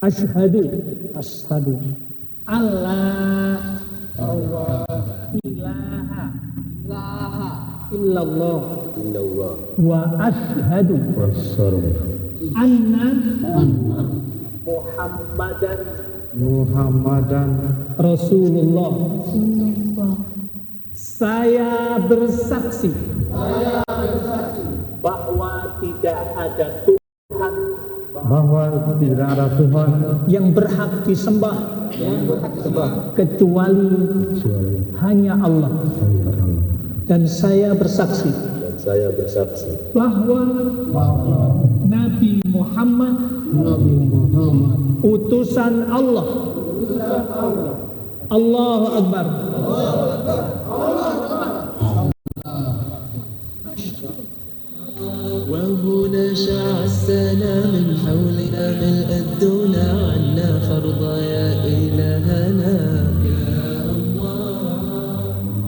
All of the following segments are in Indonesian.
Asyhadu Allah ilaha illallah wa asyhadu anna Muhammadan Rasulullah. Saya bersaksi bahwa tidak ada Tuhan yang berhak disembah kecuali hanya Allah. Dan saya bersaksi bahwa Nabi Muhammad utusan Allah. Allahu Akbar. وهنا شاع السلام من حولنا ملء الدنا عنا فرضا يا إلهنا يا الله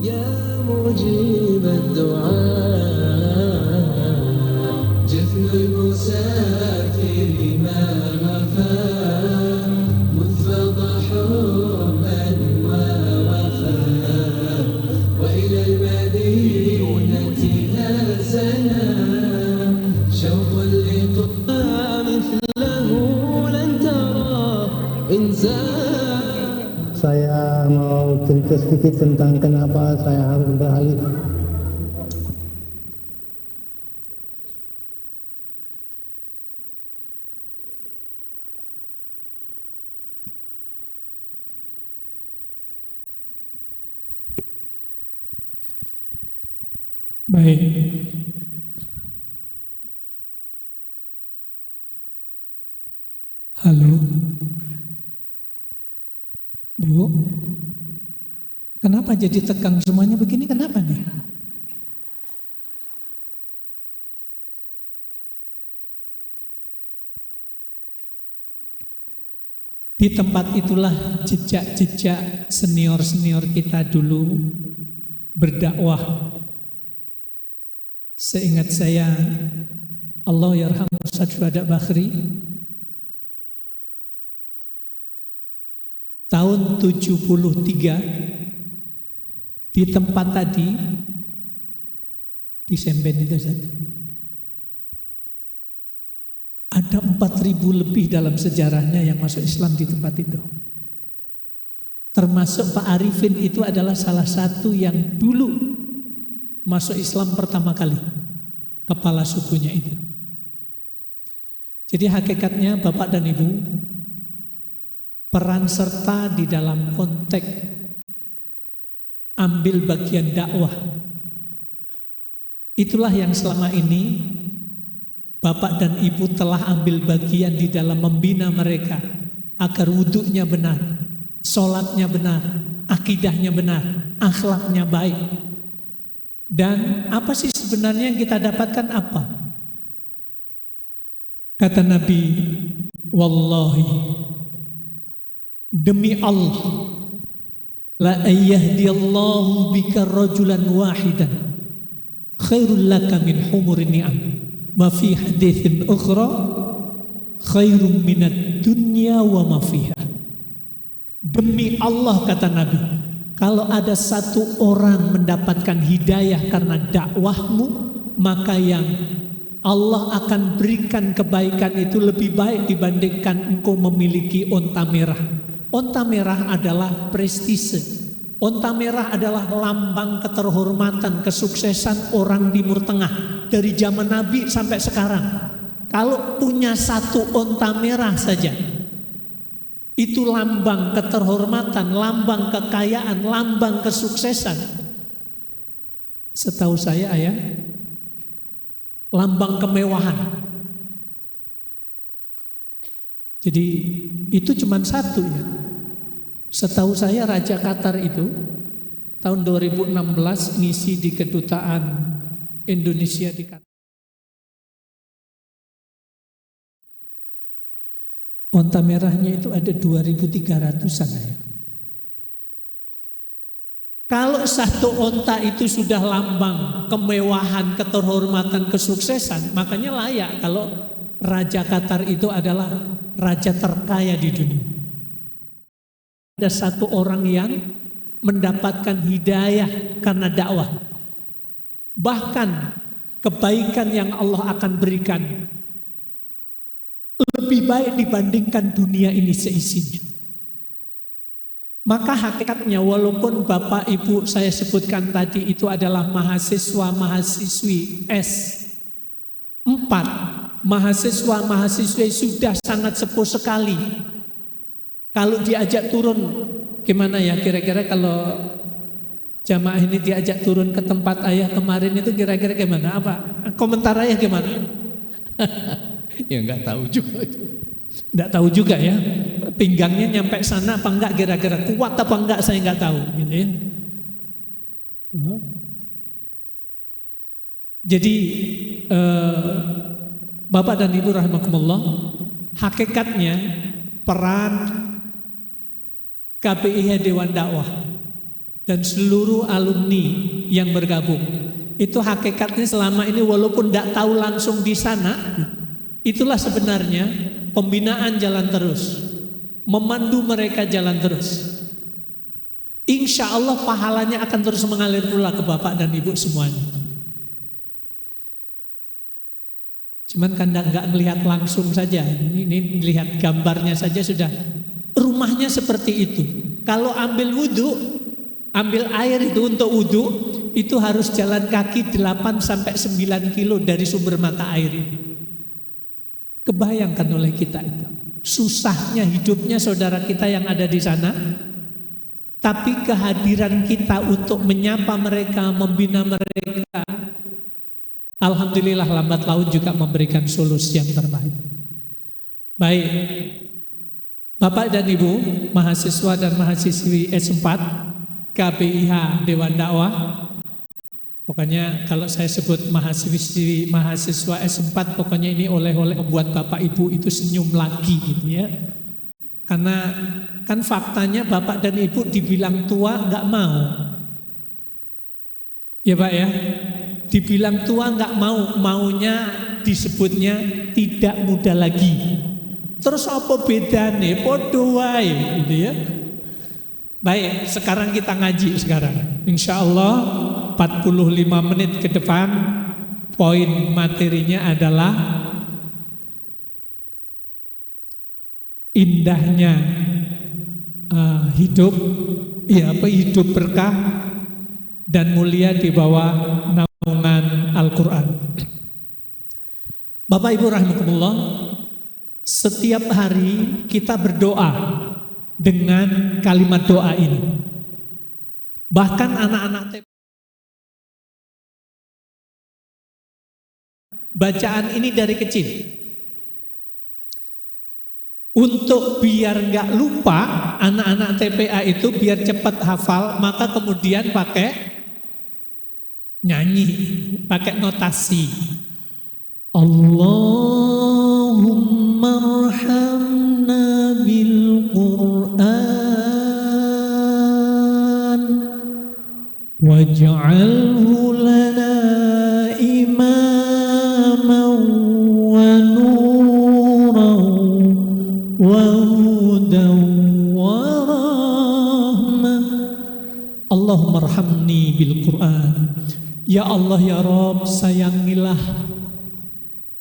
يا مجيب الدعاء جفن المسافر ما غفى مذ فضحوا من ووفى وإلى المدينة هازنا شوق اللقاء مثله لن ترى إنسان. Saya mau cerita sedikit tentang kenapa saya harus beralih. Baik. Halo. Bu. Kenapa jadi tegang semuanya begini? Kenapa nih? Di tempat itulah jejak-jejak senior-senior kita dulu berdakwah. Seingat saya, Allah yarhamu Syuhada Bakhri, tahun 73 di tempat tadi di Semben itu saja. Ada 4.000 lebih dalam sejarahnya yang masuk Islam di tempat itu. Termasuk Pak Arifin itu adalah salah satu yang dulu masuk Islam pertama kali, kepala sukunya itu. Jadi hakikatnya Bapak dan Ibu, peran serta di dalam konteks ambil bagian dakwah, itulah yang selama ini Bapak dan Ibu telah ambil bagian di dalam membina mereka agar wudhunya benar, sholatnya benar, akidahnya benar, akhlaknya baik. Dan apa sih sebenarnya yang kita dapatkan apa? Kata Nabi, wallahi, demi Allah, la ayyahdiyallahu bika rajulan wahidan khairul laka min humurin ni'am wa fi hadithin ukhra khairum minad dunya wa ma fiha. Demi Allah, kata Nabi, kalau ada satu orang mendapatkan hidayah karena dakwahmu, maka yang Allah akan berikan kebaikan itu lebih baik dibandingkan engkau memiliki onta merah. Onta merah adalah prestise. Onta merah adalah lambang keterhormatan, kesuksesan orang Timur Tengah dari zaman Nabi sampai sekarang. Kalau punya satu onta merah saja, itu lambang keterhormatan, lambang kekayaan, lambang kesuksesan. Setahu saya ayah, lambang kemewahan. Jadi itu cuma satu ya. Setahu saya Raja Qatar itu tahun 2016 ngisi di kedutaan Indonesia di Qatar. Onta merahnya itu ada 2.300-an ya. Kalau satu onta itu sudah lambang kemewahan, keterhormatan, kesuksesan, makanya layak kalau Raja Qatar itu adalah raja terkaya di dunia. Ada satu orang yang mendapatkan hidayah karena dakwah. Bahkan kebaikan yang Allah akan berikan lebih baik dibandingkan dunia ini seisinya. Maka hakikatnya walaupun Bapak Ibu saya sebutkan tadi itu adalah mahasiswa-mahasiswi S4, mahasiswa-mahasiswi sudah sangat sepuh sekali. Kalau diajak turun, gimana ya kira-kira kalau jamaah ini diajak turun ke tempat ayah kemarin itu kira-kira gimana? Apa komentar ayah gimana? Ya nggak tahu juga. Nggak tahu juga ya. Pinggangnya nyampe sana apa enggak kira-kira, kuat apa enggak saya nggak tahu gitu ya. Jadi Bapak dan Ibu rahimakumullah, hakikatnya peran KPIH Dewan Dakwah dan seluruh alumni yang bergabung itu hakikatnya selama ini walaupun tidak tahu langsung di sana, itulah sebenarnya pembinaan jalan terus, memandu mereka jalan terus. Insya Allah pahalanya akan terus mengalir pula ke Bapak dan Ibu semuanya. Cuman kan nggak melihat langsung saja, ini lihat gambarnya saja sudah rumahnya seperti itu. Kalau ambil wudhu, ambil air itu untuk wudhu, itu harus jalan kaki 8-9 kilo dari sumber mata air itu. Kebayangkan oleh kita itu susahnya hidupnya saudara kita yang ada di sana, tapi kehadiran kita untuk menyapa mereka, membina mereka, alhamdulillah lambat laun juga memberikan solusi yang terbaik. Baik, Bapak dan Ibu mahasiswa dan mahasiswi S4 KPIH Dewan Dakwah, pokoknya kalau saya sebut mahasiswa S4, pokoknya ini oleh-oleh membuat Bapak Ibu itu senyum lagi gitu ya. Karena kan faktanya Bapak dan Ibu dibilang tua nggak mau. Ya Pak ya, dibilang tua nggak mau, maunya disebutnya tidak muda lagi. Terus apa bedanya? Podo wae gitu ya. Baik, sekarang kita ngaji sekarang. Insya Allah 45 menit ke depan poin materinya adalah indahnya hidup, hidup berkah dan mulia di bawah naungan Al-Quran. Bapak Ibu rahimakumullah, setiap hari kita berdoa dengan kalimat doa ini. Bahkan anak-anak bacaan ini dari kecil. Untuk biar nggak lupa, anak-anak TPA itu biar cepat hafal, maka kemudian pakai nyanyi, pakai notasi. Allahumma arhamna bil Qur'an waj'alhu lana imaman wa nuran wa hudan wa rahmah. Allahumma arhamni bil Qur'an. Ya Allah ya Rabb, sayangilah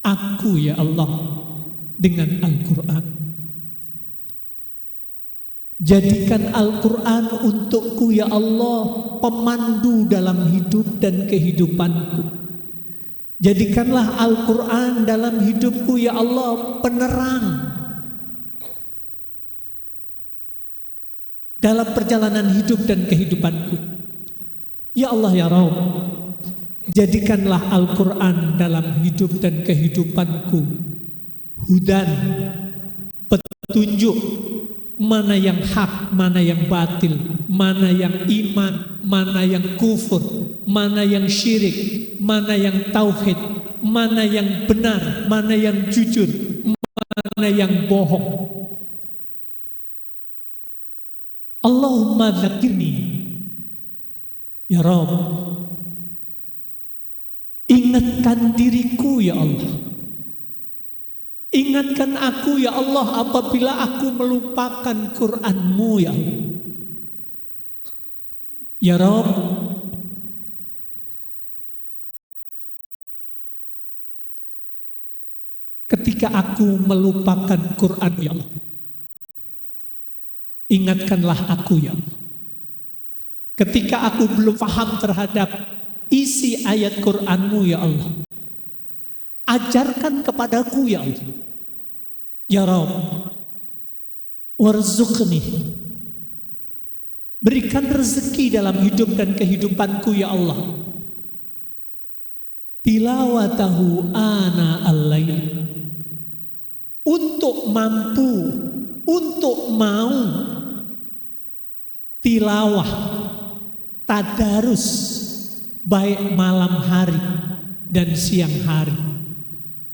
aku ya Allah dengan Al-Quran. Jadikan Al-Quran untukku ya Allah pemandu dalam hidup dan kehidupanku. Jadikanlah Al-Quran dalam hidupku ya Allah penerang dalam perjalanan hidup dan kehidupanku. Ya Allah ya Rabb, jadikanlah Al-Quran dalam hidup dan kehidupanku hudan, petunjuk, mana yang hak, mana yang batil, mana yang iman, mana yang kufur, mana yang syirik, mana yang tauhid, mana yang benar, mana yang jujur, mana yang bohong. Allahumma dzakirni ya Rabb, ingatkan diriku ya Allah Ingatkan aku ya Allah apabila aku melupakan Quran-Mu ya Allah. Ya Rabb, ketika aku melupakan Quran ya Allah, ingatkanlah aku ya Allah. Ketika aku belum paham terhadap isi ayat Quran-Mu ya Allah, ajarkan kepadaku ya Allah. Ya Rabb, warzuqni, berikan rezeki dalam hidup dan kehidupanku ya Allah. Tilawatahu ana al-lail, untuk mampu, untuk mau tilawah, tadarus, baik malam hari dan siang hari.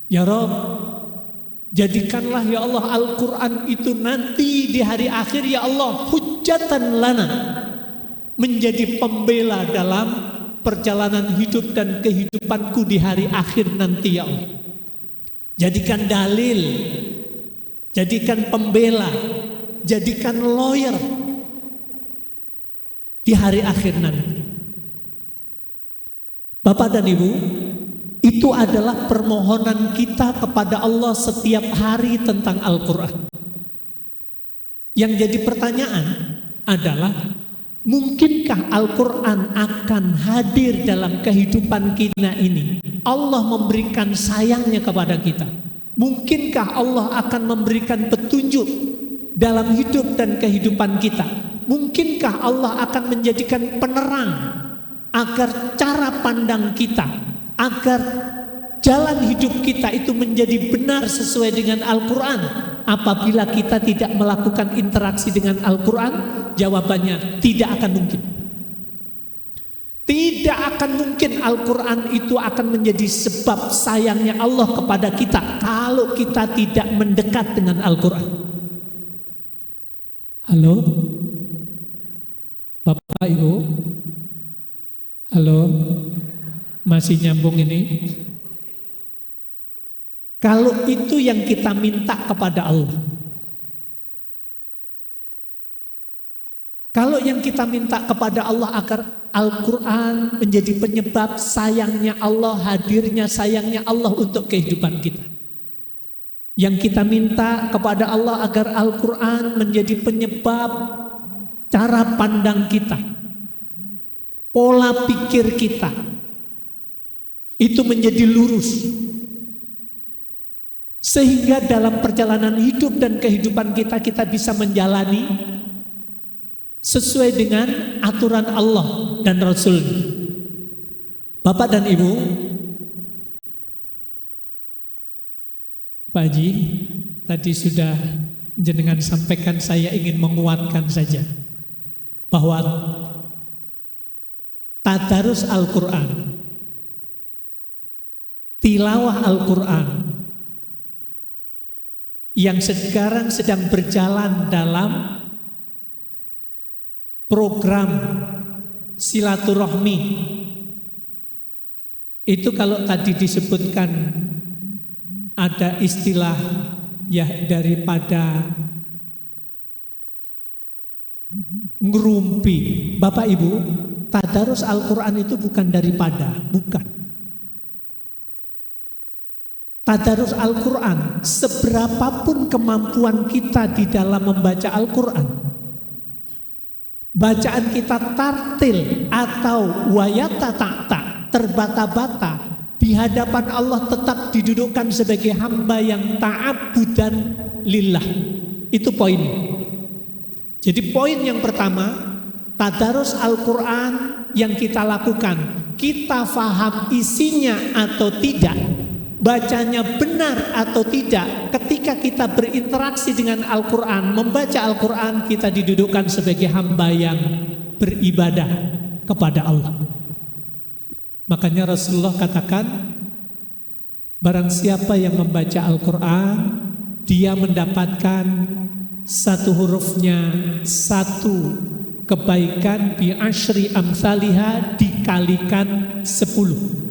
Ya Rabb, jadikanlah ya Allah Al-Quran itu nanti di hari akhir ya Allah hujjatan lana, menjadi pembela dalam perjalanan hidup dan kehidupanku di hari akhir nanti ya Allah. Jadikan dalil, jadikan pembela, jadikan lawyer di hari akhir nanti. Bapak dan Ibu, itu adalah permohonan kita kepada Allah setiap hari tentang Al-Quran. Yang jadi pertanyaan adalah, mungkinkah Al-Quran akan hadir dalam kehidupan kita ini? Allah memberikan sayangnya kepada kita. Mungkinkah Allah akan memberikan petunjuk dalam hidup dan kehidupan kita? Mungkinkah Allah akan menjadikan penerang agar cara pandang kita, agar jalan hidup kita itu menjadi benar sesuai dengan Al-Quran? Apabila kita tidak melakukan interaksi dengan Al-Quran, jawabannya tidak akan mungkin. Tidak akan mungkin Al-Quran itu akan menjadi sebab sayangnya Allah kepada kita kalau kita tidak mendekat dengan Al-Quran. Halo? Bapak Ibu? Halo? Masih nyambung ini? Kalau itu yang kita minta kepada Allah, kalau yang kita minta kepada Allah agar Al-Quran menjadi penyebab sayangnya Allah, hadirnya sayangnya Allah untuk kehidupan kita. Yang kita minta kepada Allah agar Al-Quran menjadi penyebab cara pandang kita, pola pikir kita, itu menjadi lurus. Sehingga dalam perjalanan hidup dan kehidupan kita, kita bisa menjalani sesuai dengan aturan Allah dan Rasul. Bapak dan Ibu, Pak Haji, tadi sudah jenengan sampaikan, saya ingin menguatkan saja bahwa tadarus Al-Quran, tilawah Al-Quran yang sekarang sedang berjalan dalam program silaturahmi, itu kalau tadi disebutkan ada istilah ya daripada ngerumpi. Bapak Ibu, tadarus Al-Quran itu bukan daripada, bukan. Tadarus Al-Quran, seberapapun kemampuan kita di dalam membaca Al-Quran, bacaan kita tartil atau wayata ta'ta, terbata-bata, di hadapan Allah tetap didudukkan sebagai hamba yang ta'abudan lillah. Itu poin. Jadi poin yang pertama, tadarus Al-Quran yang kita lakukan, kita faham isinya atau tidak, bacanya benar atau tidak. Ketika kita berinteraksi dengan Al-Quran, membaca Al-Quran, kita didudukkan sebagai hamba yang beribadah kepada Allah. Makanya Rasulullah katakan, barang siapa yang membaca Al-Quran, dia mendapatkan satu hurufnya satu kebaikan, bi asyri amsalihah, dikalikan 10.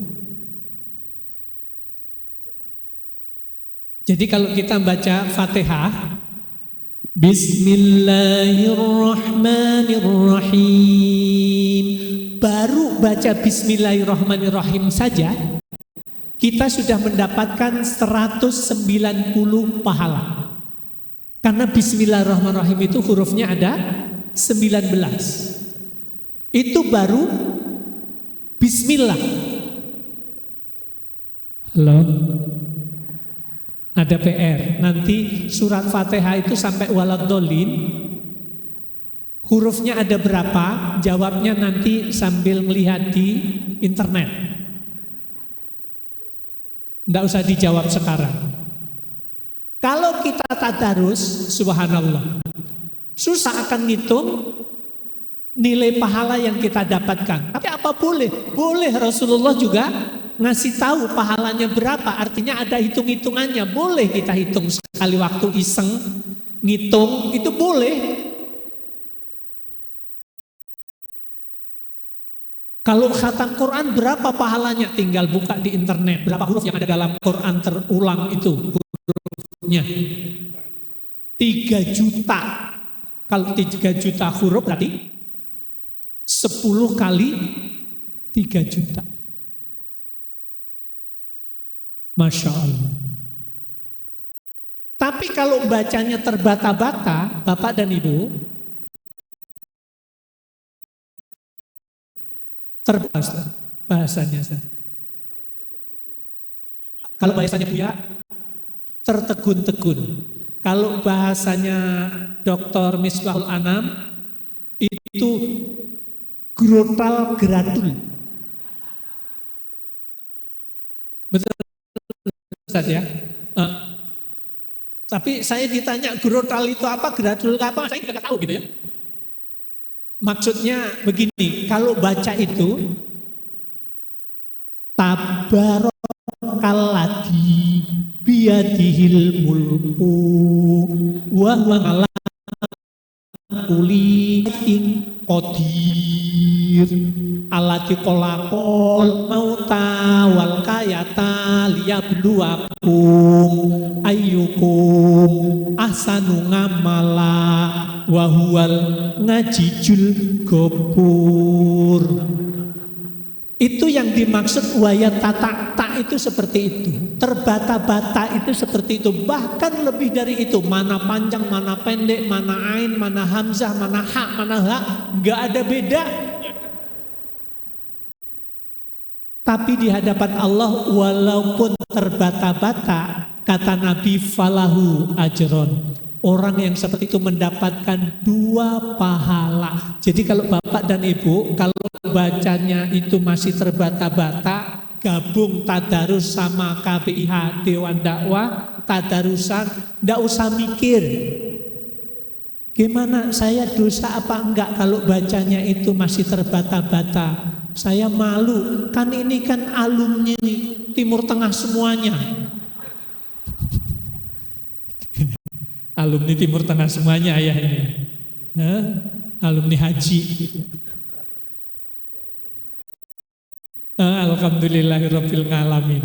Jadi kalau kita baca Fatihah, Bismillahirrahmanirrahim, baru baca Bismillahirrahmanirrahim saja, kita sudah mendapatkan 190 pahala. Karena Bismillahirrahmanirrahim itu hurufnya ada 19. Itu baru Bismillah. Halo? Ada PR, nanti surat Fatihah itu sampai waladhdallin, hurufnya ada berapa, jawabnya nanti sambil melihat di internet. Nggak usah dijawab sekarang. Kalau kita tadarus, subhanallah, susah akan ngitung nilai pahala yang kita dapatkan. Tapi apa boleh? Boleh, Rasulullah juga ngasih tahu pahalanya berapa, artinya ada hitung-hitungannya. Boleh kita hitung sekali waktu iseng, ngitung, itu boleh. Kalau khatam Quran berapa pahalanya? Tinggal buka di internet, berapa huruf yang ada dalam Quran terulang itu hurufnya. 3 juta. Kalau 3 juta huruf berarti 10 kali 3 juta. Masya Allah. Tapi kalau bacanya terbata-bata, Bapak dan Ibu, terbata bahasanya. Kalau bahasanya Buya, tertegun-tegun. Kalau bahasanya Dr. Misbahul Anam, itu grotal gradul. Betul Ustaz ya? Tapi saya ditanya grotal itu apa, gradul itu apa, saya tidak tahu gitu ya. Maksudnya begini, kalau baca itu tabarakalladzi biyadihil mulku wa huwa ala kulli syai'in qadir allati khalaqal mauta wal hayata liyabluwakum ayyukum ahsanu ngamala wa huwal ngajijul gopur. Itu yang dimaksud wayat tata itu seperti itu. Terbata-bata itu seperti itu. Bahkan lebih dari itu. Mana panjang, mana pendek, mana ain, mana hamzah, mana ha, mana ha. Gak ada beda. Tapi di hadapan Allah walaupun terbata-bata, kata Nabi falahu ajron. Orang yang seperti itu mendapatkan 2 pahala. Jadi kalau Bapak dan Ibu, kalau bacanya itu masih terbata-bata, gabung tadarus sama KBIH Dewan Dakwah, tadarusan, ndak usah mikir gimana saya dosa apa enggak kalau bacanya itu masih terbata-bata. Saya malu, kan ini kan alumni Timur Tengah semuanya. Alumni Timur Tengah semuanya ayah ini. Alumni haji. Alhamdulillahirabbil alamin.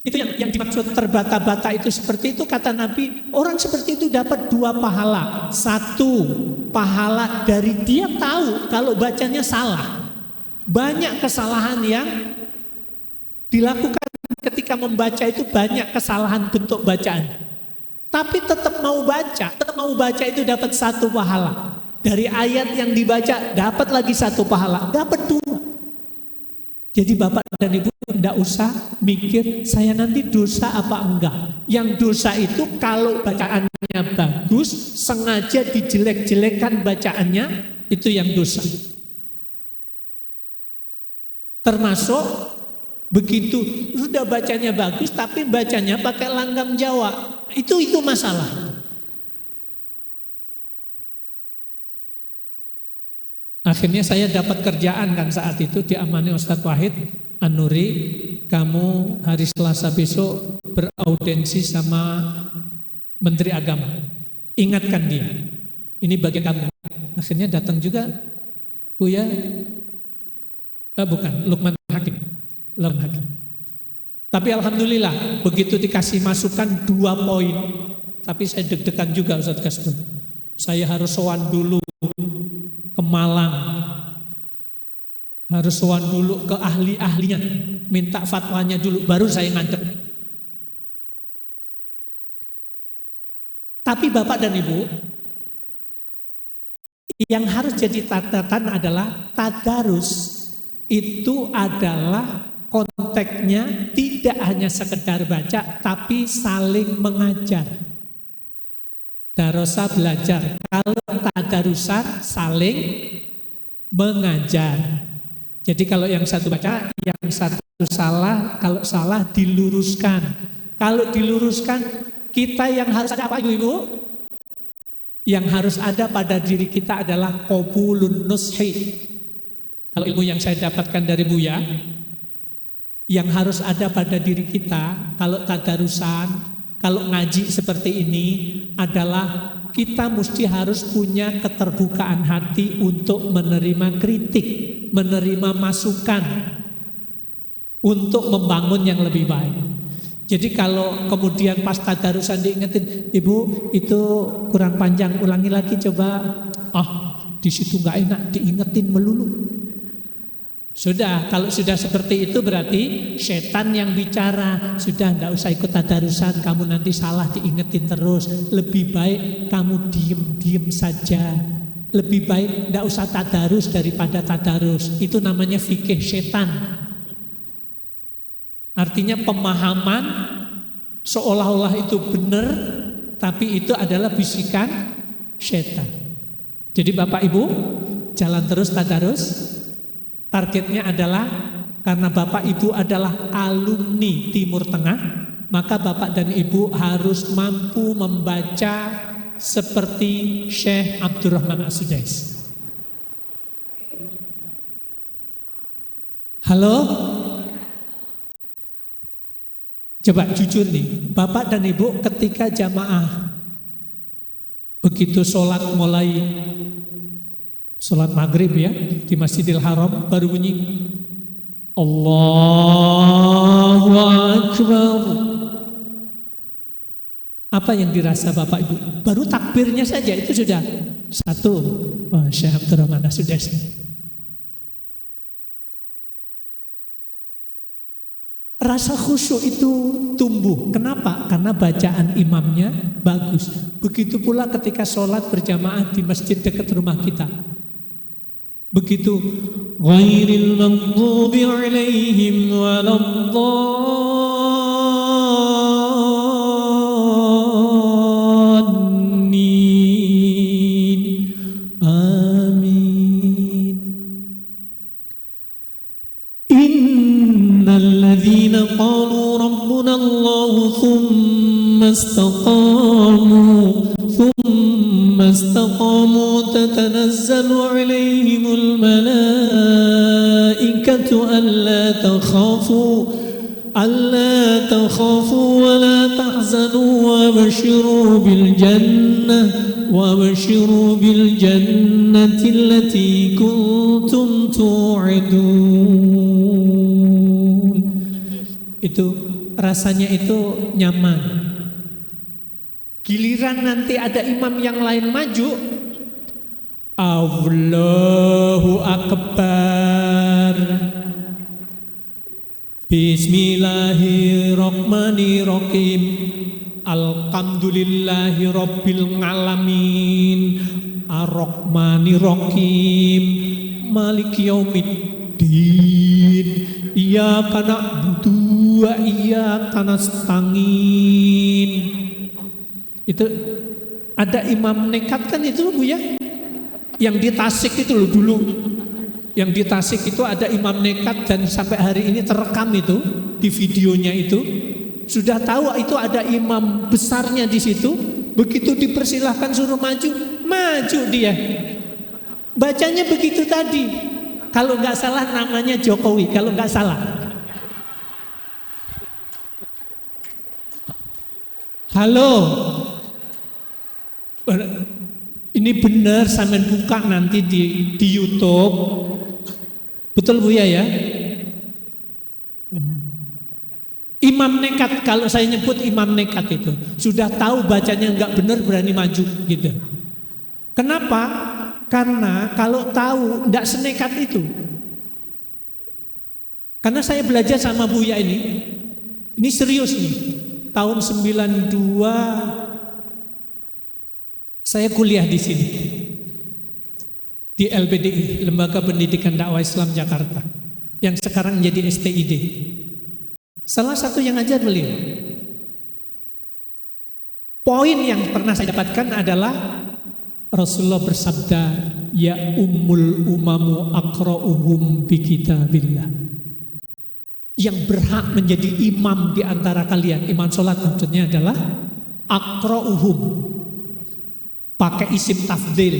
Itu yang dimaksud terbata-bata itu seperti itu, kata Nabi, orang seperti itu dapat 2 pahala. 1 pahala dari dia tahu kalau bacanya salah. Banyak kesalahan yang dilakukan ketika membaca itu, banyak kesalahan bentuk bacaan. Tapi tetap mau baca itu dapat 1 pahala. Dari ayat yang dibaca dapat lagi 1 pahala, dapat 2. Jadi Bapak dan Ibu tidak usah mikir saya nanti dosa apa enggak. Yang dosa itu kalau bacaannya bagus, sengaja dijelek-jelekkan bacaannya, itu yang dosa. Termasuk begitu sudah bacanya bagus tapi bacanya pakai langgam Jawa, itu masalah. Akhirnya saya dapat kerjaan kan saat itu diamani Ustadz Wahid An-Nuri, kamu hari Selasa besok beraudensi sama Menteri Agama. Ingatkan dia, ini bagian kamu. Akhirnya datang juga Buya, bukan, Lukman Hakim. Tapi alhamdulillah begitu dikasih masukan 2 poin. Tapi saya deg-degan juga Ustaz Kasbun. Saya harus sowan dulu ke Malang. Harus sowan dulu ke ahli-ahlinya. Minta fatwanya dulu baru saya ngadep. Tapi Bapak dan Ibu, yang harus jadi catatan adalah tadarus itu adalah konteksnya tidak hanya sekedar baca, tapi saling mengajar. Darosa belajar, kalau tadarusan saling mengajar. Jadi kalau yang satu baca, yang satu salah, kalau salah diluruskan. Kalau diluruskan, kita yang harus ada apa Ibu-Ibu? Yang harus ada pada diri kita adalah qabulun nushi. Kalau ilmu yang saya dapatkan dari Buya, yang harus ada pada diri kita kalau tadarusan, kalau ngaji seperti ini adalah kita mesti harus punya keterbukaan hati untuk menerima kritik, menerima masukan untuk membangun yang lebih baik. Jadi kalau kemudian pas tadarusan diingetin, Ibu itu kurang panjang, ulangi lagi coba. Di situ nggak enak, diingetin melulu. Sudah, kalau sudah seperti itu berarti setan yang bicara. Sudah, enggak usah ikut tadarusan, kamu nanti salah diingetin terus. Lebih baik kamu diem saja. Lebih baik enggak usah tadarus daripada tadarus. Itu namanya fikih setan. Artinya pemahaman seolah-olah itu benar, tapi itu adalah bisikan setan. Jadi Bapak Ibu, jalan terus tadarus. Targetnya adalah karena Bapak Ibu adalah alumni Timur Tengah, maka Bapak dan Ibu harus mampu membaca seperti Syekh Abdurrahman As-Sudais. Halo? Coba jujur nih, Bapak dan Ibu ketika jamaah begitu sholat mulai sholat maghrib ya di Masjidil Haram baru bunyi Allahu Akbar. Apa yang dirasa Bapak Ibu? Baru takbirnya saja itu sudah satu. Syekh Abdurrahman As-Sudais. Rasa khusyuk itu tumbuh. Kenapa? Karena bacaan imamnya bagus. Begitu pula ketika sholat berjamaah di masjid dekat rumah kita. Begitu ghairil maghdubi alaihim waladdallin. Amin. Innal ladzina qalu rabbuna Allah thumma istaqamu tatanazzalu alaihim al-malaikatu alla takhafu wa la tahzanu wa bashiru bil jannati allati kuntum tu'idun. Itu rasanya itu nyaman. Giliran nanti ada imam yang lain maju, Allahu Akbar, Bismillahirrahmanirrahim, Alhamdulillahi Rabbil Alamin, Ar-Rahmanirrahim, Maliki Yaumiddin, Iyyaka na'budu wa iyyaka nasta'in. Itu ada imam nekat kan itu Bu ya? Yang di Tasik itu loh dulu. Yang di Tasik itu ada imam nekat dan sampai hari ini terekam itu di videonya itu. Sudah tahu itu ada imam besarnya di situ. Begitu dipersilahkan suruh maju, maju dia. Bacanya begitu tadi. Kalau nggak salah namanya Jokowi, kalau nggak salah. Halo. Ini benar sampean buka nanti di YouTube. Betul Bu ya? Imam nekat, kalau saya nyebut imam nekat itu sudah tahu bacanya nggak benar berani maju gitu. Kenapa? Karena kalau tahu nggak senekat itu. Karena saya belajar sama Buya ini serius nih. Tahun 92 saya kuliah di sini. Di LPDI, Lembaga Pendidikan Dakwah Islam Jakarta, yang sekarang menjadi STID. Salah satu yang ngajar beliau. Poin yang pernah saya dapatkan adalah Rasulullah bersabda, ya ummul umamu aqra'uhum bi kitabillah. Yang berhak menjadi imam di antara kalian, imam sholat maksudnya adalah aqra'uhum, pakai isim tafdhil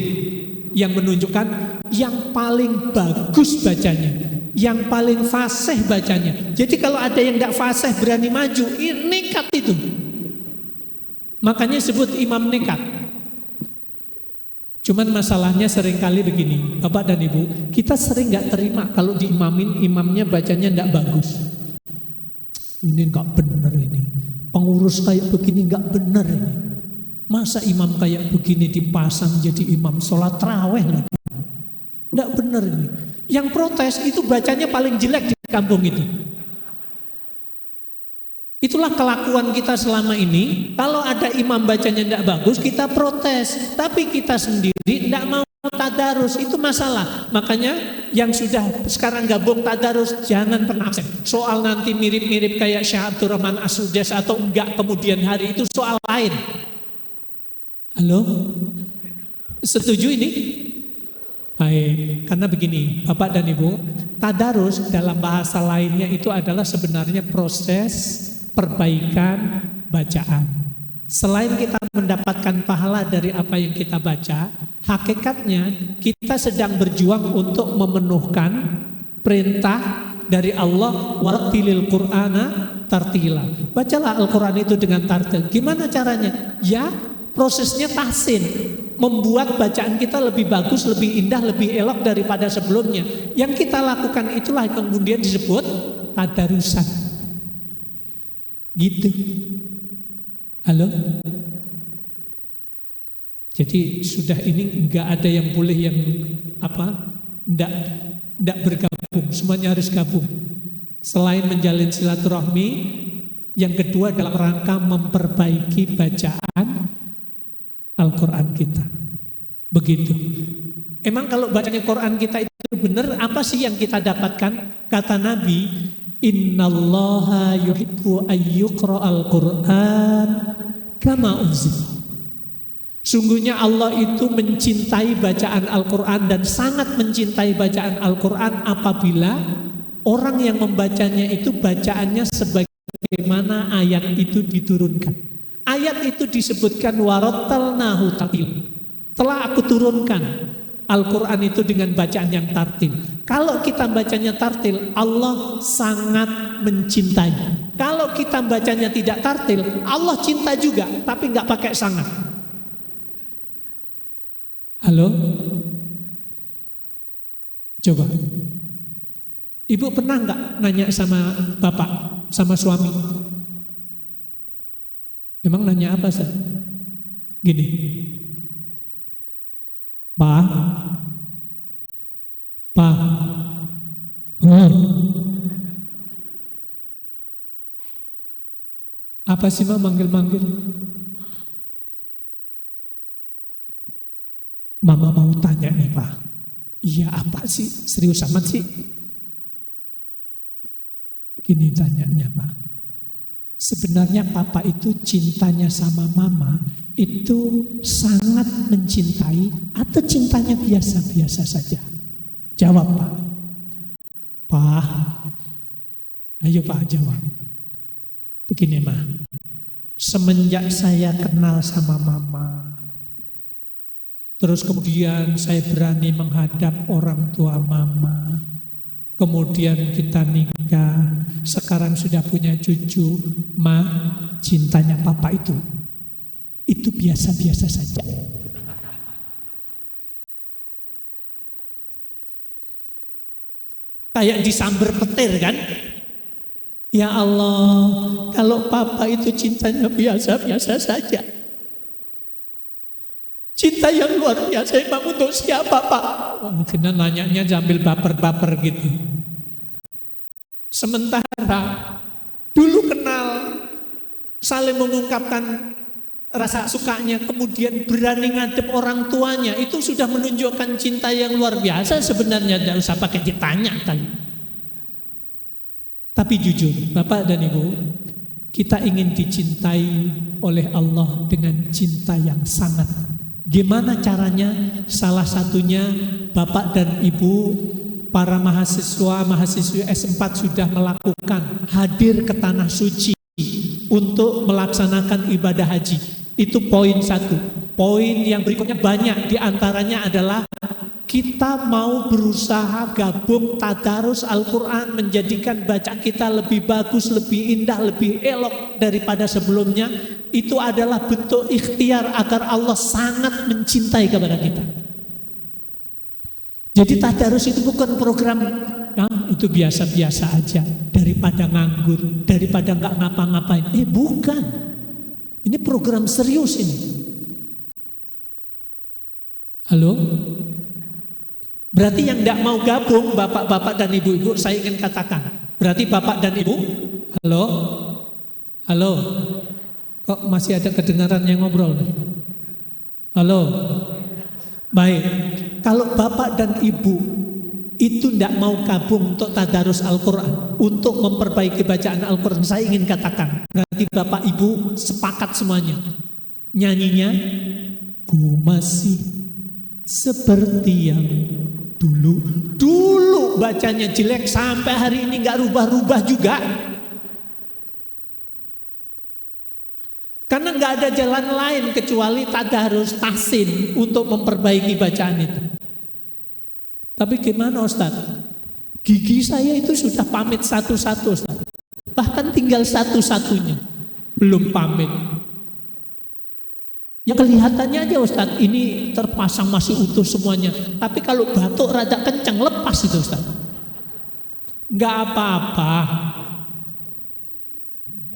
yang menunjukkan yang paling bagus bacanya, yang paling fasih bacanya. Jadi kalau ada yang tidak fasih berani maju, ini nekat itu. Makanya sebut imam nekat. Cuman masalahnya seringkali begini, Bapak dan Ibu, kita sering nggak terima kalau diimamin, imamnya bacanya tidak bagus. Ini nggak benar ini, pengurus kayak begini nggak benar ini. Masa imam kayak begini dipasang jadi imam sholat tarawih lagi? Tidak benar ini. Yang protes itu bacanya paling jelek di kampung itu. Itulah kelakuan kita selama ini. Kalau ada imam bacanya tidak bagus, kita protes. Tapi kita sendiri tidak mau tadarus, itu masalah. Makanya yang sudah sekarang gabung tadarus, jangan pernah absen. Soal nanti mirip-mirip kayak Syekh Abdurrahman As-Sudes atau enggak kemudian hari, itu soal lain. Halo? Setuju ini? Baik, karena begini, Bapak dan Ibu, tadarus dalam bahasa lainnya itu adalah sebenarnya proses perbaikan bacaan. Selain kita mendapatkan pahala dari apa yang kita baca, hakikatnya kita sedang berjuang untuk memenuhkan perintah dari Allah, warattilil Qur'ana tartila. Bacalah Al-Quran itu dengan tartil. Gimana caranya? Ya, prosesnya tahsin, membuat bacaan kita lebih bagus, lebih indah, lebih elok daripada sebelumnya. Yang kita lakukan itulah yang kemudian disebut tadarusan. Gitu. Halo? Jadi sudah ini enggak ada yang boleh yang enggak bergabung, semuanya harus gabung. Selain menjalin silaturahmi, yang kedua dalam rangka memperbaiki bacaan Al-Quran kita. Begitu. Emang kalau bacanya Quran kita itu benar, apa sih yang kita dapatkan? Kata Nabi, innallaha yuhibbu ayyuqra'al Qur'an kama unzil. Sungguhnya Allah itu mencintai bacaan Al-Quran dan sangat mencintai bacaan Al-Quran apabila orang yang membacanya itu bacaannya sebagaimana ayat itu diturunkan. Ayat itu disebutkan warattalnahu tartil. Telah aku turunkan Al-Quran itu dengan bacaan yang tartil. Kalau kita bacanya tartil, Allah sangat mencintai. Kalau kita bacanya tidak tartil, Allah cinta juga, tapi nggak pakai sangat. Halo? Coba. Ibu pernah nggak nanya sama bapak, sama suami? Emang nanya apa sih? Gini, Pak, apa sih Mah manggil-manggil? Mama mau tanya nih Pak. Iya apa sih? Serius amat sih? Gini tanyanya Pak. Sebenarnya papa itu cintanya sama mama itu sangat mencintai atau cintanya biasa-biasa saja? Jawab Pak. Pak, ayo Pak jawab. Begini Mah, semenjak saya kenal sama mama, terus kemudian saya berani menghadap orang tua mama, kemudian kita nikah, sekarang sudah punya cucu, Ma, cintanya papa itu biasa-biasa saja. Kayak disamber petir kan? Ya Allah, kalau papa itu cintanya biasa-biasa saja. Cinta yang luar biasa emang untuk siapa Pak? Mungkin nanyanya sambil baper-baper gitu. Sementara dulu kenal, saling mengungkapkan rasa sukanya, kemudian berani ngadep orang tuanya, itu sudah menunjukkan cinta yang luar biasa sebenarnya, tidak usah pakai ditanya kali. Tapi jujur, Bapak dan Ibu, kita ingin dicintai oleh Allah dengan cinta yang sangat. Gimana caranya? Salah satunya Bapak dan Ibu, para mahasiswi S4 sudah melakukan hadir ke tanah suci untuk melaksanakan ibadah haji. Itu poin satu. Poin yang berikutnya banyak, diantaranya adalah kita mau berusaha gabung tadarus Al-Quran, menjadikan bacaan kita lebih bagus, lebih indah, lebih elok daripada sebelumnya. Itu adalah bentuk ikhtiar agar Allah sangat mencintai kepada kita. Jadi tadarus itu bukan program itu biasa-biasa aja, daripada nganggur, daripada nggak ngapa-ngapain. Bukan. Ini program serius ini. Halo? Berarti yang tidak mau gabung, bapak-bapak dan ibu-ibu, saya ingin katakan. Berarti bapak dan ibu, halo? Halo? Kok masih ada kedengaran yang ngobrol? Halo? Baik, kalau bapak dan ibu itu tidak mau gabung untuk tadarus Al-Quran, untuk memperbaiki bacaan Al-Quran, saya ingin katakan, berarti bapak ibu sepakat semuanya. Nyanyinya, ku masih seperti yang dulu bacanya jelek sampai hari ini nggak rubah-rubah juga, karena nggak ada jalan lain kecuali tadarus tahsin untuk memperbaiki bacaan itu. Tapi gimana Ustaz? Gigi saya itu sudah pamit satu-satu Ustaz, bahkan tinggal satu-satunya belum pamit. Ya kelihatannya aja Ustaz, ini terpasang masih utuh semuanya. Tapi kalau batuk rada kencang, lepas itu Ustaz. Enggak apa-apa.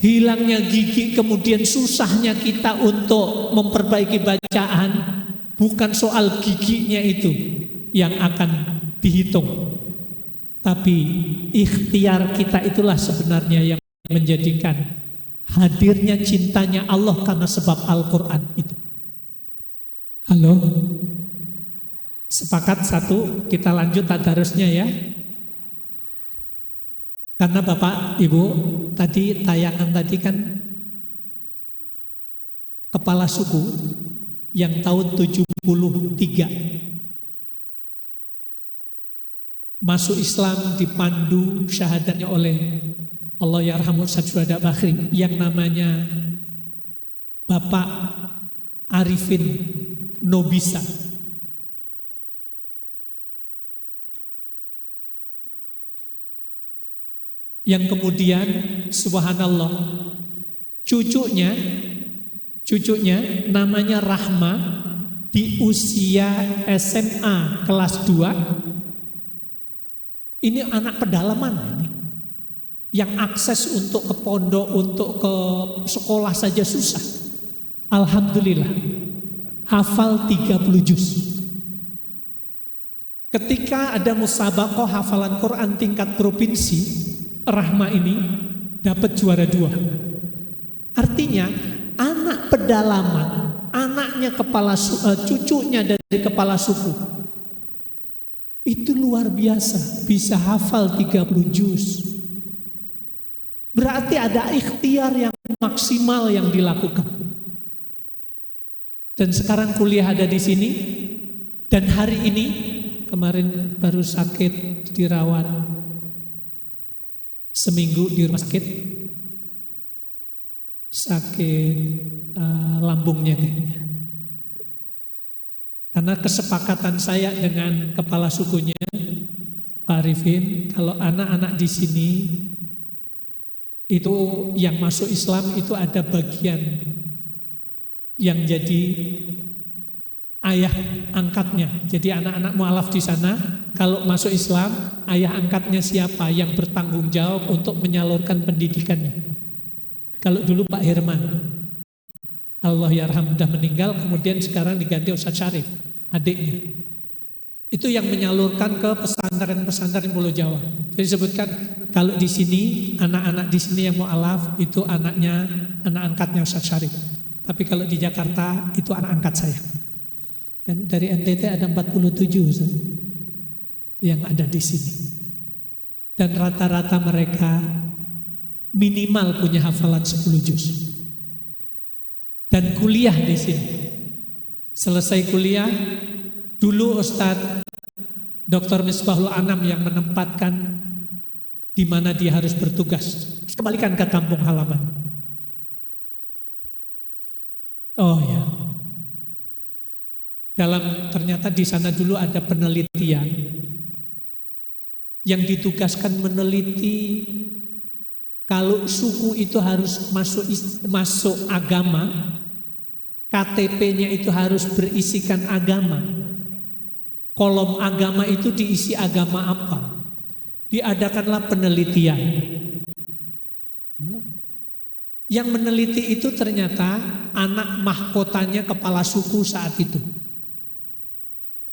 Hilangnya gigi, kemudian susahnya kita untuk memperbaiki bacaan, bukan soal giginya itu yang akan dihitung. Tapi ikhtiar kita itulah sebenarnya yang menjadikan hadirnya cintanya Allah karena sebab Al-Quran itu. Halo? Sepakat satu, kita lanjut tadarusnya ya. Karena Bapak, Ibu, tadi tayangan tadi kan kepala suku yang tahun 73 masuk Islam dipandu syahadatnya oleh Allah yarhamu Ustaz Syuhada Bakhri yang namanya Bapak Arifin Nobisa. Yang kemudian subhanallah cucunya namanya Rahma, di usia SMA kelas 2. Ini anak pedalaman ini, yang akses untuk ke pondok, untuk ke sekolah saja susah. Alhamdulillah hafal 30 juz. Ketika ada musabaqah hafalan Quran tingkat provinsi, Rahma ini dapat juara 2. Artinya anak pedalaman, anaknya cucunya dari kepala suku, itu luar biasa, bisa hafal 30 juz. Berarti ada ikhtiar yang maksimal yang dilakukan. Dan sekarang kuliah ada di sini, dan hari ini kemarin baru sakit dirawat seminggu di rumah sakit, lambungnya kayaknya. Karena kesepakatan saya dengan kepala sukunya Pak Arifin, kalau anak-anak di sini itu yang masuk Islam itu ada bagian yang jadi ayah angkatnya. Jadi anak-anak mu'alaf di sana kalau masuk Islam, ayah angkatnya siapa yang bertanggung jawab untuk menyalurkan pendidikannya. Kalau dulu Pak Herman, Allah yarham, udah meninggal, kemudian sekarang diganti Ustadz Syarif, adiknya. Itu yang menyalurkan ke pesantren-pesantren Pulau Jawa. Jadi disebutkan kalau di sini anak-anak di sini yang mu'alaf itu anak angkatnya Ustadz Syarif. Tapi kalau di Jakarta itu anak angkat saya. Dan dari NTT ada 47 Ustaz, yang ada di sini. Dan rata-rata mereka minimal punya hafalan 10 juz. Dan kuliah di sini. Selesai kuliah, dulu Ustadz Dr. Misbahul Anam yang menempatkan di mana dia harus bertugas. Kembalikan ke kampung halaman. Oh ya. Ternyata di sana dulu ada penelitian yang ditugaskan meneliti kalau suku itu harus masuk agama, KTP-nya itu harus berisikan agama. Kolom agama itu diisi agama apa? Diadakanlah penelitian. Yang meneliti itu ternyata anak mahkotanya kepala suku saat itu.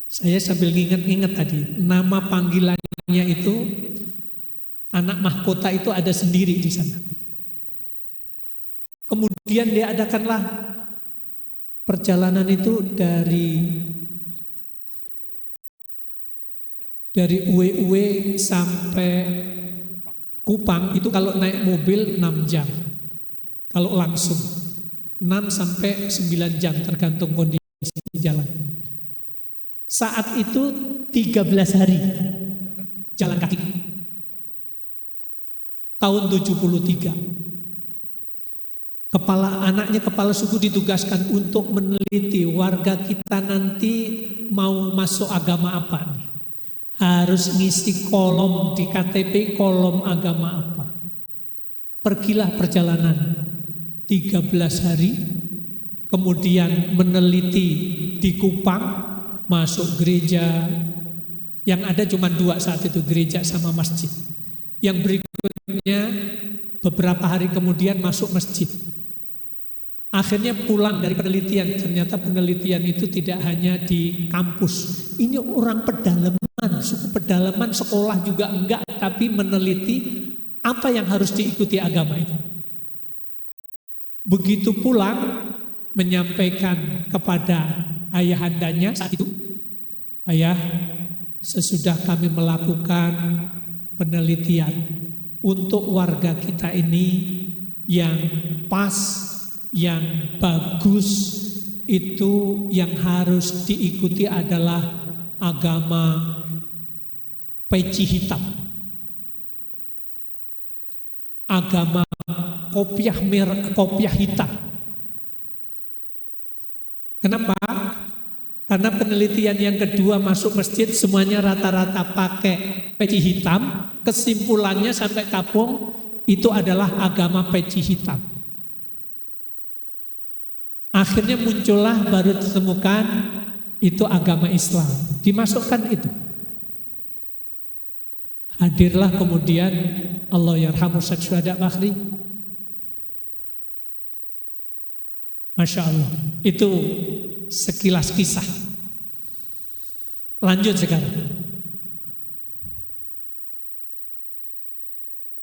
Saya sambil ingat-ingat tadi, nama panggilannya itu anak mahkota itu ada sendiri di sana. Kemudian diadakanlah perjalanan itu dari Uwe-Uwe sampai Kupang itu kalau naik mobil 6 jam. Kalau langsung 6 sampai 9 jam tergantung kondisi jalan. Saat itu 13 hari jalan kaki. Tahun 73. Anaknya kepala suku ditugaskan untuk meneliti warga kita nanti mau masuk agama apa nih. Harus ngisi kolom di KTP, kolom agama apa. Pergilah perjalanan 13 hari, kemudian meneliti di Kupang, masuk gereja, yang ada cuma 2 saat itu, gereja sama masjid. Yang berikutnya beberapa hari kemudian masuk masjid. Akhirnya pulang dari penelitian, ternyata penelitian itu tidak hanya di kampus. Ini orang pedalaman, suku pedalaman, sekolah juga enggak, tapi meneliti apa yang harus diikuti agama itu. Begitu pulang, menyampaikan kepada ayahandanya saat itu, ayah, sesudah kami melakukan penelitian untuk warga kita ini yang pas, yang bagus, itu yang harus diikuti adalah agama peci hitam, agama kopiah hitam. Kenapa? Karena penelitian yang kedua masuk masjid semuanya rata-rata pakai peci hitam. Kesimpulannya sampai kampung itu adalah agama peci hitam. Akhirnya muncullah baru ditemukan itu agama Islam. Dimasukkan itu. Hadirlah kemudian Allah yarhamu Ustadz Syuhada Fakhri. Masya Allah. Itu sekilas kisah. Lanjut sekarang.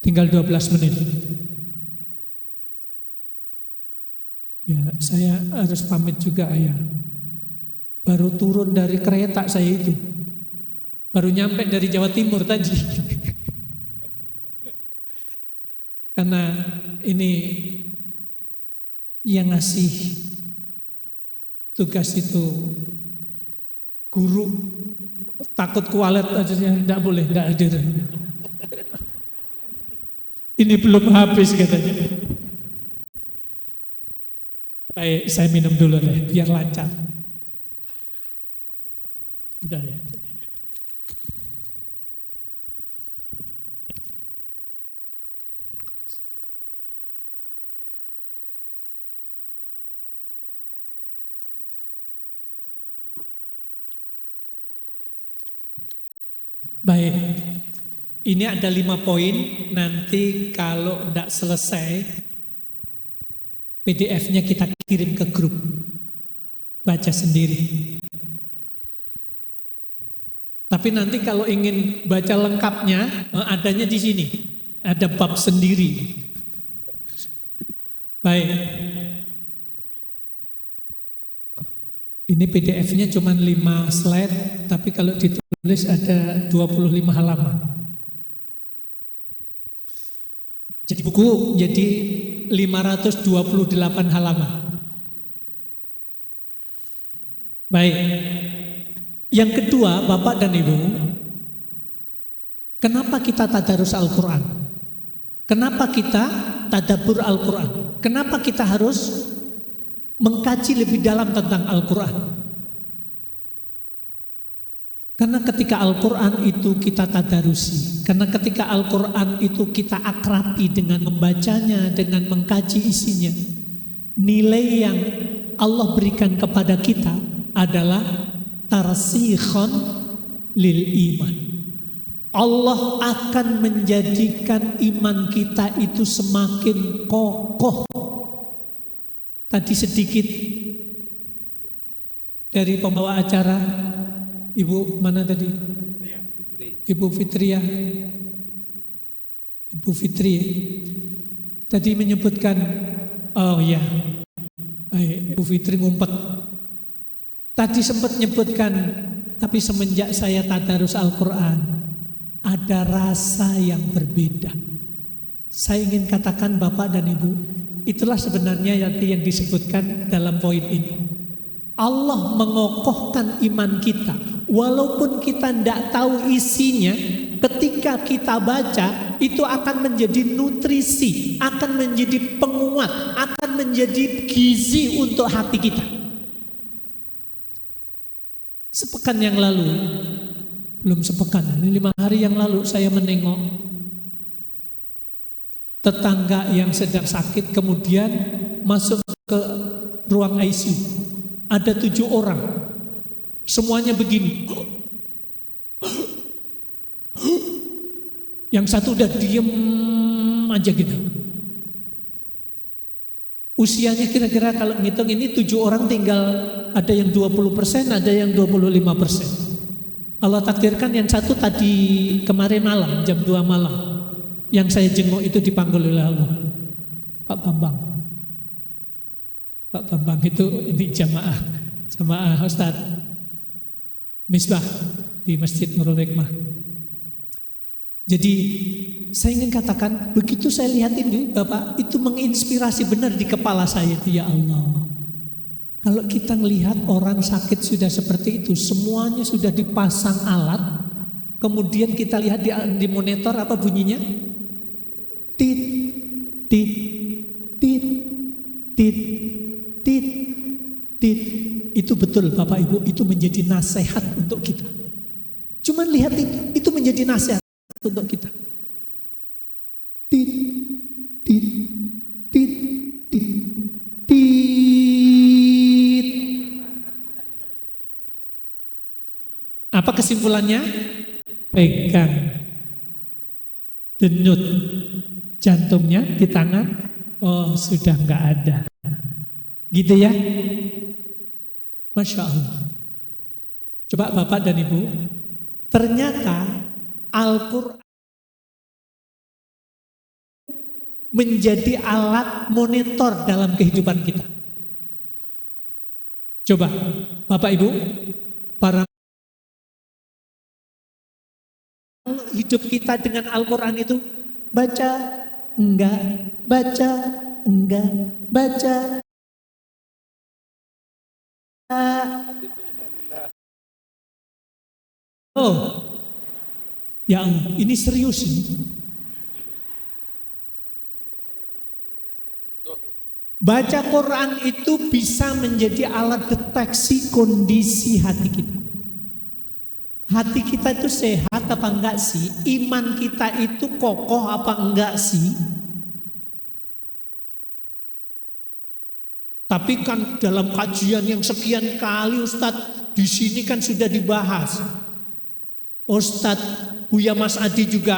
Tinggal 12 menit. Ya, saya harus pamit juga ayah. Baru turun dari kereta saya itu. Baru nyampe dari Jawa Timur tadi. Karena ini yang ngasih tugas itu guru, takut kualet aja, tidak boleh, tidak hadir. Ini belum habis katanya. Baik, saya minum dulu deh, biar lancar. Udah ya. Baik, ini ada 5 poin. Nanti kalau tidak selesai, PDF-nya kita kirim ke grup. Baca sendiri. Tapi nanti kalau ingin baca lengkapnya, adanya di sini. Ada bab sendiri. Baik. Ini PDF-nya cuma 5 slide, tapi kalau ditulis ada 25 halaman. Jadi buku jadi 528 halaman. Baik. Yang kedua, Bapak dan Ibu, kenapa kita tadarus Al-Quran? Kenapa kita tadabbur Al-Quran? Kenapa kita harus mengkaji lebih dalam tentang Al-Quran? Karena ketika Al-Quran itu kita tadarusi, karena ketika Al-Quran itu kita akrabi dengan membacanya, dengan mengkaji isinya, nilai yang Allah berikan kepada kita adalah tarsikhon lil iman. Allah akan menjadikan iman kita itu semakin kokoh. Tadi sedikit dari pembawa acara, Ibu mana tadi? Ibu Fitria. Ibu Fitri. Tadi menyebutkan, oh ya, Ibu Fitri ngumpet. Tadi sempat menyebutkan, tapi semenjak saya tadarus Al-Quran, ada rasa yang berbeda. Saya ingin katakan Bapak dan Ibu, itulah sebenarnya yang disebutkan dalam poin ini. Allah mengokohkan iman kita, walaupun kita tidak tahu isinya, ketika kita baca, itu akan menjadi nutrisi, akan menjadi penguat, akan menjadi gizi untuk hati kita. Sepekan yang lalu, belum sepekan, ini 5 hari yang lalu saya menengok tetangga yang sedang sakit, kemudian masuk ke ruang ICU. Ada 7 orang, semuanya begini. Yang satu udah diem aja gitu. Usianya kira-kira kalau ngitung ini 7 orang, tinggal ada yang 20%, ada yang 25%. Allah takdirkan yang satu tadi kemarin malam, jam 2 malam, yang saya jenguk itu dipanggil oleh Allah. Pak Bambang. Pak Bambang itu ini jamaah Ustaz Misbah di Masjid Nurul Hikmah. Jadi saya ingin katakan, begitu saya lihat ini Bapak, itu menginspirasi benar di kepala saya itu, ya Allah. Kalau kita melihat orang sakit sudah seperti itu, semuanya sudah dipasang alat, kemudian kita lihat di monitor apa bunyinya? Tit, tit, tit, tit, tit, tit. Itu betul Bapak Ibu, itu menjadi nasihat untuk kita. Cuman lihat itu menjadi nasihat untuk kita. Tit, tit, tit, tit, tit. Apa kesimpulannya? Pegang denyut jantungnya di tangan, oh sudah enggak ada. Gitu ya. Masya Allah. Coba Bapak dan Ibu, ternyata Al-Quran menjadi alat monitor dalam kehidupan kita. Coba Bapak Ibu, para hidup kita dengan Al-Quran itu baca, enggak, baca, enggak, baca. Oh, ya Allah, ini serius ini. Baca Quran itu bisa menjadi alat deteksi kondisi hati kita. Hati kita itu sehat apa enggak sih? Iman kita itu kokoh apa enggak sih? Tapi kan dalam kajian yang sekian kali Ustadz, di sini kan sudah dibahas. Ustadz Buya Mas Adi juga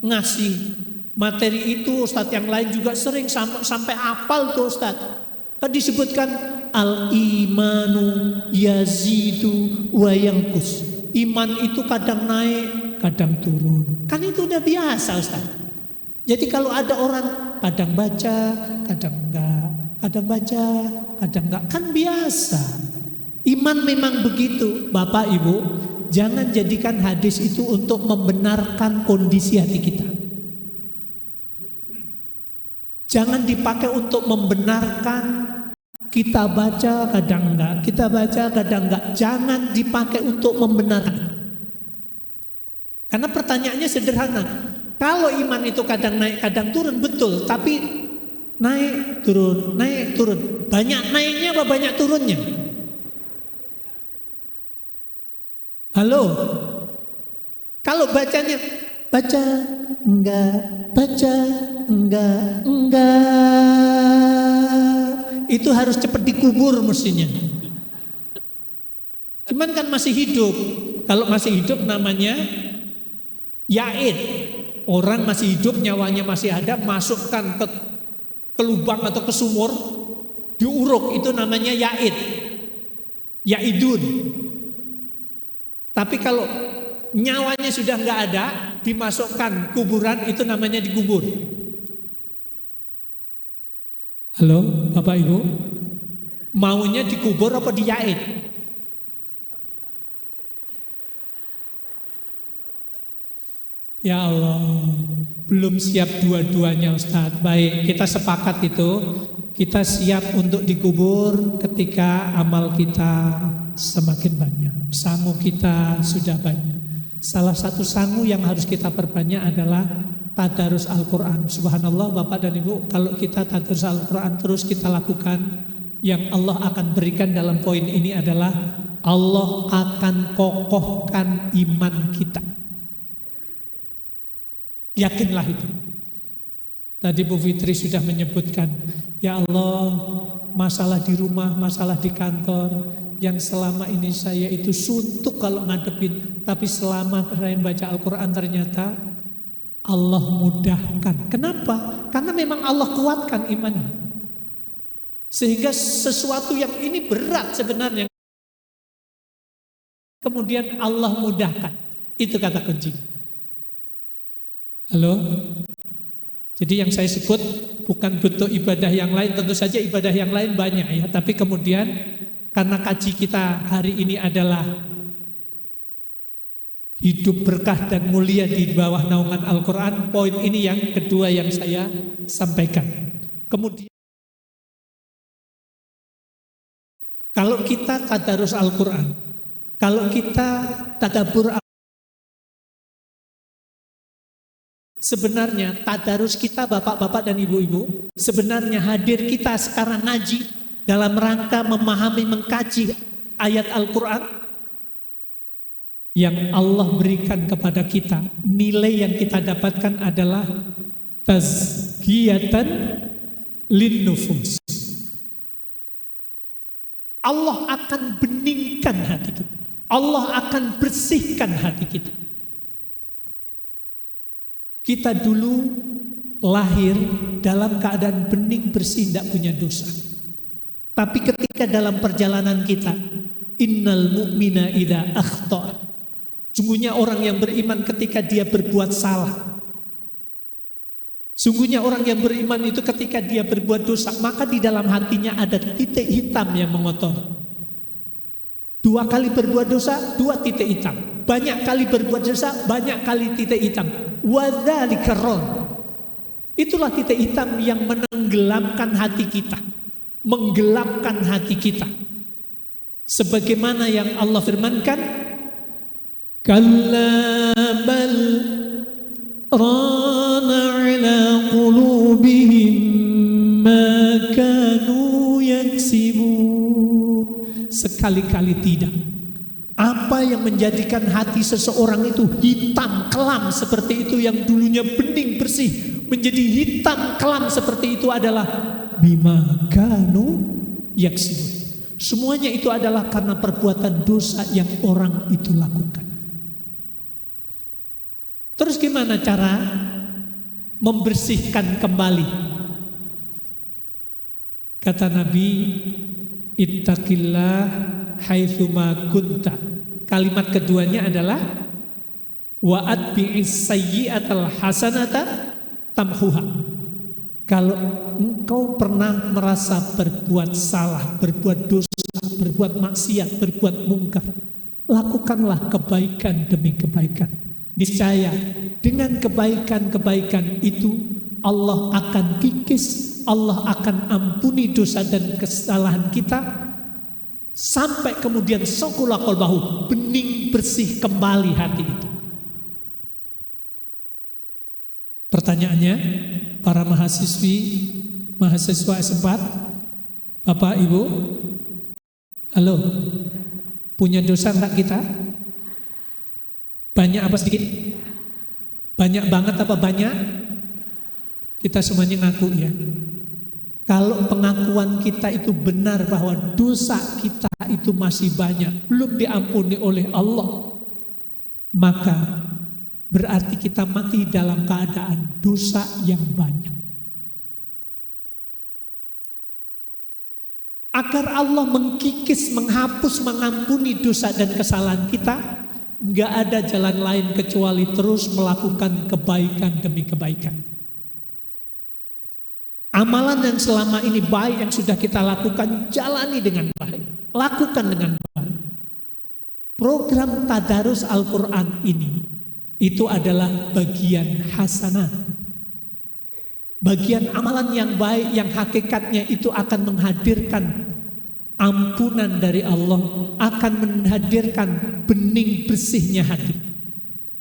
ngasih materi itu, Ustadz yang lain juga sering sampai hafal tuh Ustadz. Kan disebutkan al-imanu yazidu wa yanqus. Iman itu kadang naik, kadang turun. Kan itu udah biasa Ustaz. Jadi kalau ada orang kadang baca, kadang enggak, kadang baca, kadang enggak, kan biasa. Iman memang begitu. Bapak Ibu, jangan jadikan hadis itu untuk membenarkan kondisi hati kita. Jangan dipakai untuk membenarkan kita baca kadang enggak, kita baca kadang enggak. Jangan dipakai untuk membenarkan. Karena pertanyaannya sederhana. Kalau iman itu kadang naik kadang turun, betul. Tapi naik turun, naik turun. Banyak naiknya apa banyak turunnya? Halo? Kalau bacanya baca enggak, baca enggak, itu harus cepat dikubur mestinya. Cuman kan masih hidup. Kalau masih hidup namanya yaid. Orang masih hidup, nyawanya masih ada, masukkan ke lubang atau ke sumur, diuruk, itu namanya yaid. Yaidun. Tapi kalau nyawanya sudah nggak ada, dimasukkan kuburan, itu namanya dikubur. Halo Bapak Ibu, maunya dikubur apa diyaid? Ya Allah, belum siap dua-duanya Ustadz. Baik, kita sepakat itu, kita siap untuk dikubur ketika amal kita semakin banyak, sangu kita sudah banyak. Salah satu sangu yang harus kita perbanyak adalah tadarus Al-Quran. Subhanallah Bapak dan Ibu, kalau kita tadarus Al-Quran terus kita lakukan, yang Allah akan berikan dalam poin ini adalah Allah akan kokohkan iman kita. Yakinlah itu. Tadi Bu Fitri sudah menyebutkan, ya Allah, masalah di rumah, masalah di kantor, yang selama ini saya itu suntuk kalau ngadepin, tapi selama saya baca Al-Quran ternyata Allah mudahkan. Kenapa? Karena memang Allah kuatkan imannya. Sehingga sesuatu yang ini berat sebenarnya, kemudian Allah mudahkan. Itu kata kunci. Halo? Jadi yang saya sebut bukan bentuk ibadah yang lain, tentu saja ibadah yang lain banyak ya, tapi kemudian karena kaji kita hari ini adalah hidup berkah dan mulia di bawah naungan Al-Quran, poin ini yang kedua yang saya sampaikan. Kemudian kalau kita tadarus Al-Quran, kalau kita tadabbur, sebenarnya tadarus kita bapak-bapak dan ibu-ibu, sebenarnya hadir kita sekarang ngaji dalam rangka memahami, mengkaji ayat Al-Quran yang Allah berikan kepada kita. Nilai yang kita dapatkan adalah tazkiyatan linnufus. Allah akan beningkan hati kita. Allah akan bersihkan hati kita. Kita dulu lahir dalam keadaan bening, bersih, tidak punya dosa. Tapi ketika dalam perjalanan kita, innal mu'mina idza akhta', sungguhnya orang yang beriman ketika dia berbuat salah, sungguhnya orang yang beriman itu ketika dia berbuat dosa, maka di dalam hatinya ada titik hitam yang mengotor. 2 kali berbuat dosa, 2 titik hitam. Banyak kali berbuat dosa, banyak kali titik hitam. Wadzalika ron. Itulah titik hitam yang menenggelamkan hati kita, menggelapkan hati kita. Sebagaimana yang Allah firmankan, kalla bal rana ala qulubihim ma kanu yaksibun. Sekali-kali tidak. Apa yang menjadikan hati seseorang itu hitam kelam seperti itu, yang dulunya bening bersih menjadi hitam kelam seperti itu adalah bima kanu yaksibun. Semuanya itu adalah karena perbuatan dosa yang orang itu lakukan. Terus gimana cara membersihkan kembali? Kata Nabi, ittaqillah haitsuma kunta. Kalimat keduanya adalah wa atbi'is sayyi'atal hasanata tamhuha. Kalau engkau pernah merasa berbuat salah, berbuat dosa, berbuat maksiat, berbuat mungkar, lakukanlah kebaikan demi kebaikan. Niscaya dengan kebaikan-kebaikan itu Allah akan kikis, Allah akan ampuni dosa dan kesalahan kita, sampai kemudian saqula qalbahu, bening bersih kembali hati itu. Pertanyaannya, para mahasiswa S4, Bapak Ibu, halo, punya dosa enggak kita? Banyak apa sedikit? Banyak banget apa banyak? Kita semuanya ngaku ya. Kalau pengakuan kita itu benar bahwa dosa kita itu masih banyak, belum diampuni oleh Allah, maka berarti kita mati dalam keadaan dosa yang banyak. Agar Allah mengkikis, menghapus, mengampuni dosa dan kesalahan kita, nggak ada jalan lain kecuali terus melakukan kebaikan demi kebaikan. Amalan yang selama ini baik yang sudah kita lakukan, jalani dengan baik, lakukan dengan baik. Program Tadarus Al-Quran ini itu adalah bagian hasanah, bagian amalan yang baik yang hakikatnya itu akan menghadirkan ampunan dari Allah, akan menghadirkan bening bersihnya hati.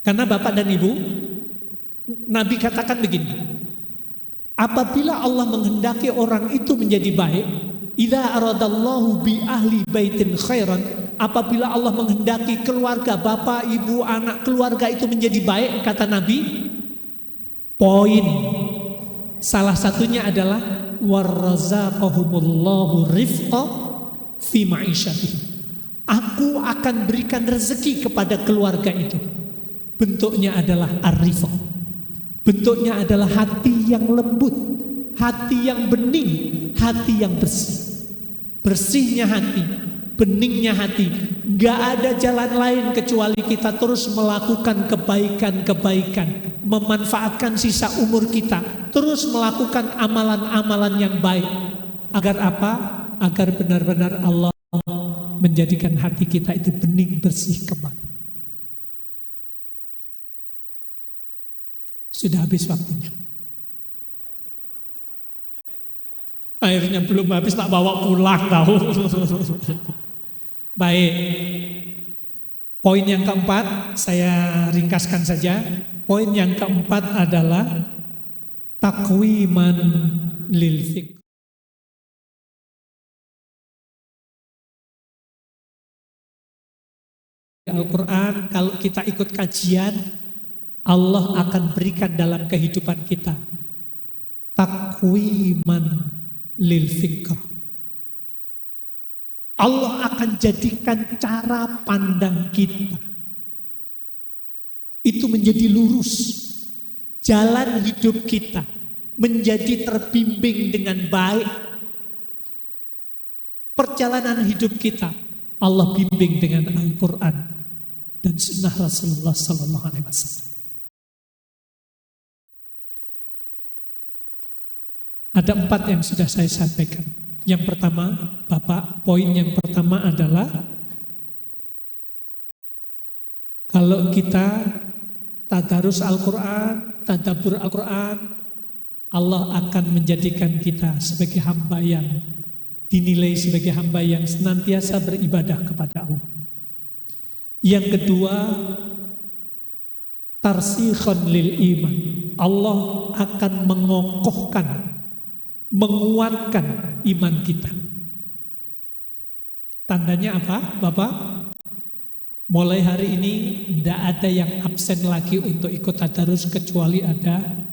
Karena Bapak dan Ibu, Nabi katakan begini, apabila Allah menghendaki orang itu menjadi baik, idza aradallahu bi ahli baitin khairan, apabila Allah menghendaki keluarga, bapak, ibu, anak, keluarga itu menjadi baik, kata Nabi, poin salah satunya adalah warzaqahumullahu rifqa fi ma'isyatihim. Aku akan berikan rezeki kepada keluarga itu. Bentuknya adalah ar-rifq. Bentuknya adalah hati yang lembut, hati yang bening, hati yang bersih. Bersihnya hati, beningnya hati, gak ada jalan lain kecuali kita terus melakukan kebaikan-kebaikan, memanfaatkan sisa umur kita, terus melakukan amalan-amalan yang baik. Agar apa? Agar benar-benar Allah menjadikan hati kita itu bening bersih kembali. Sudah habis waktunya. Akhirnya belum habis, tak bawa pulang tahu. Baik. Poin yang keempat saya ringkaskan saja. Poin yang keempat adalah takwiman lil fiqh. Al-Quran, kalau kita ikut kajian, Allah akan berikan dalam kehidupan kita takwiman lil fikr. Allah akan jadikan cara pandang kita itu menjadi lurus. Jalan hidup kita menjadi terbimbing dengan baik. Perjalanan hidup kita Allah bimbing dengan Al-Quran dan sunnah Rasulullah Sallallahu Alaihi Wasallam. Ada 4 yang sudah saya sampaikan. Yang pertama, Bapak, poin yang pertama adalah kalau kita tadarus Al-Quran, tadabbur Al-Quran, Allah akan menjadikan kita sebagai hamba yang dinilai sebagai hamba yang senantiasa beribadah kepada Allah. Yang kedua, tarsikhon lil iman. Allah akan mengokohkan, menguatkan iman kita. Tandanya apa, Bapak? Mulai hari ini tidak ada yang absen lagi untuk ikut tadarus kecuali ada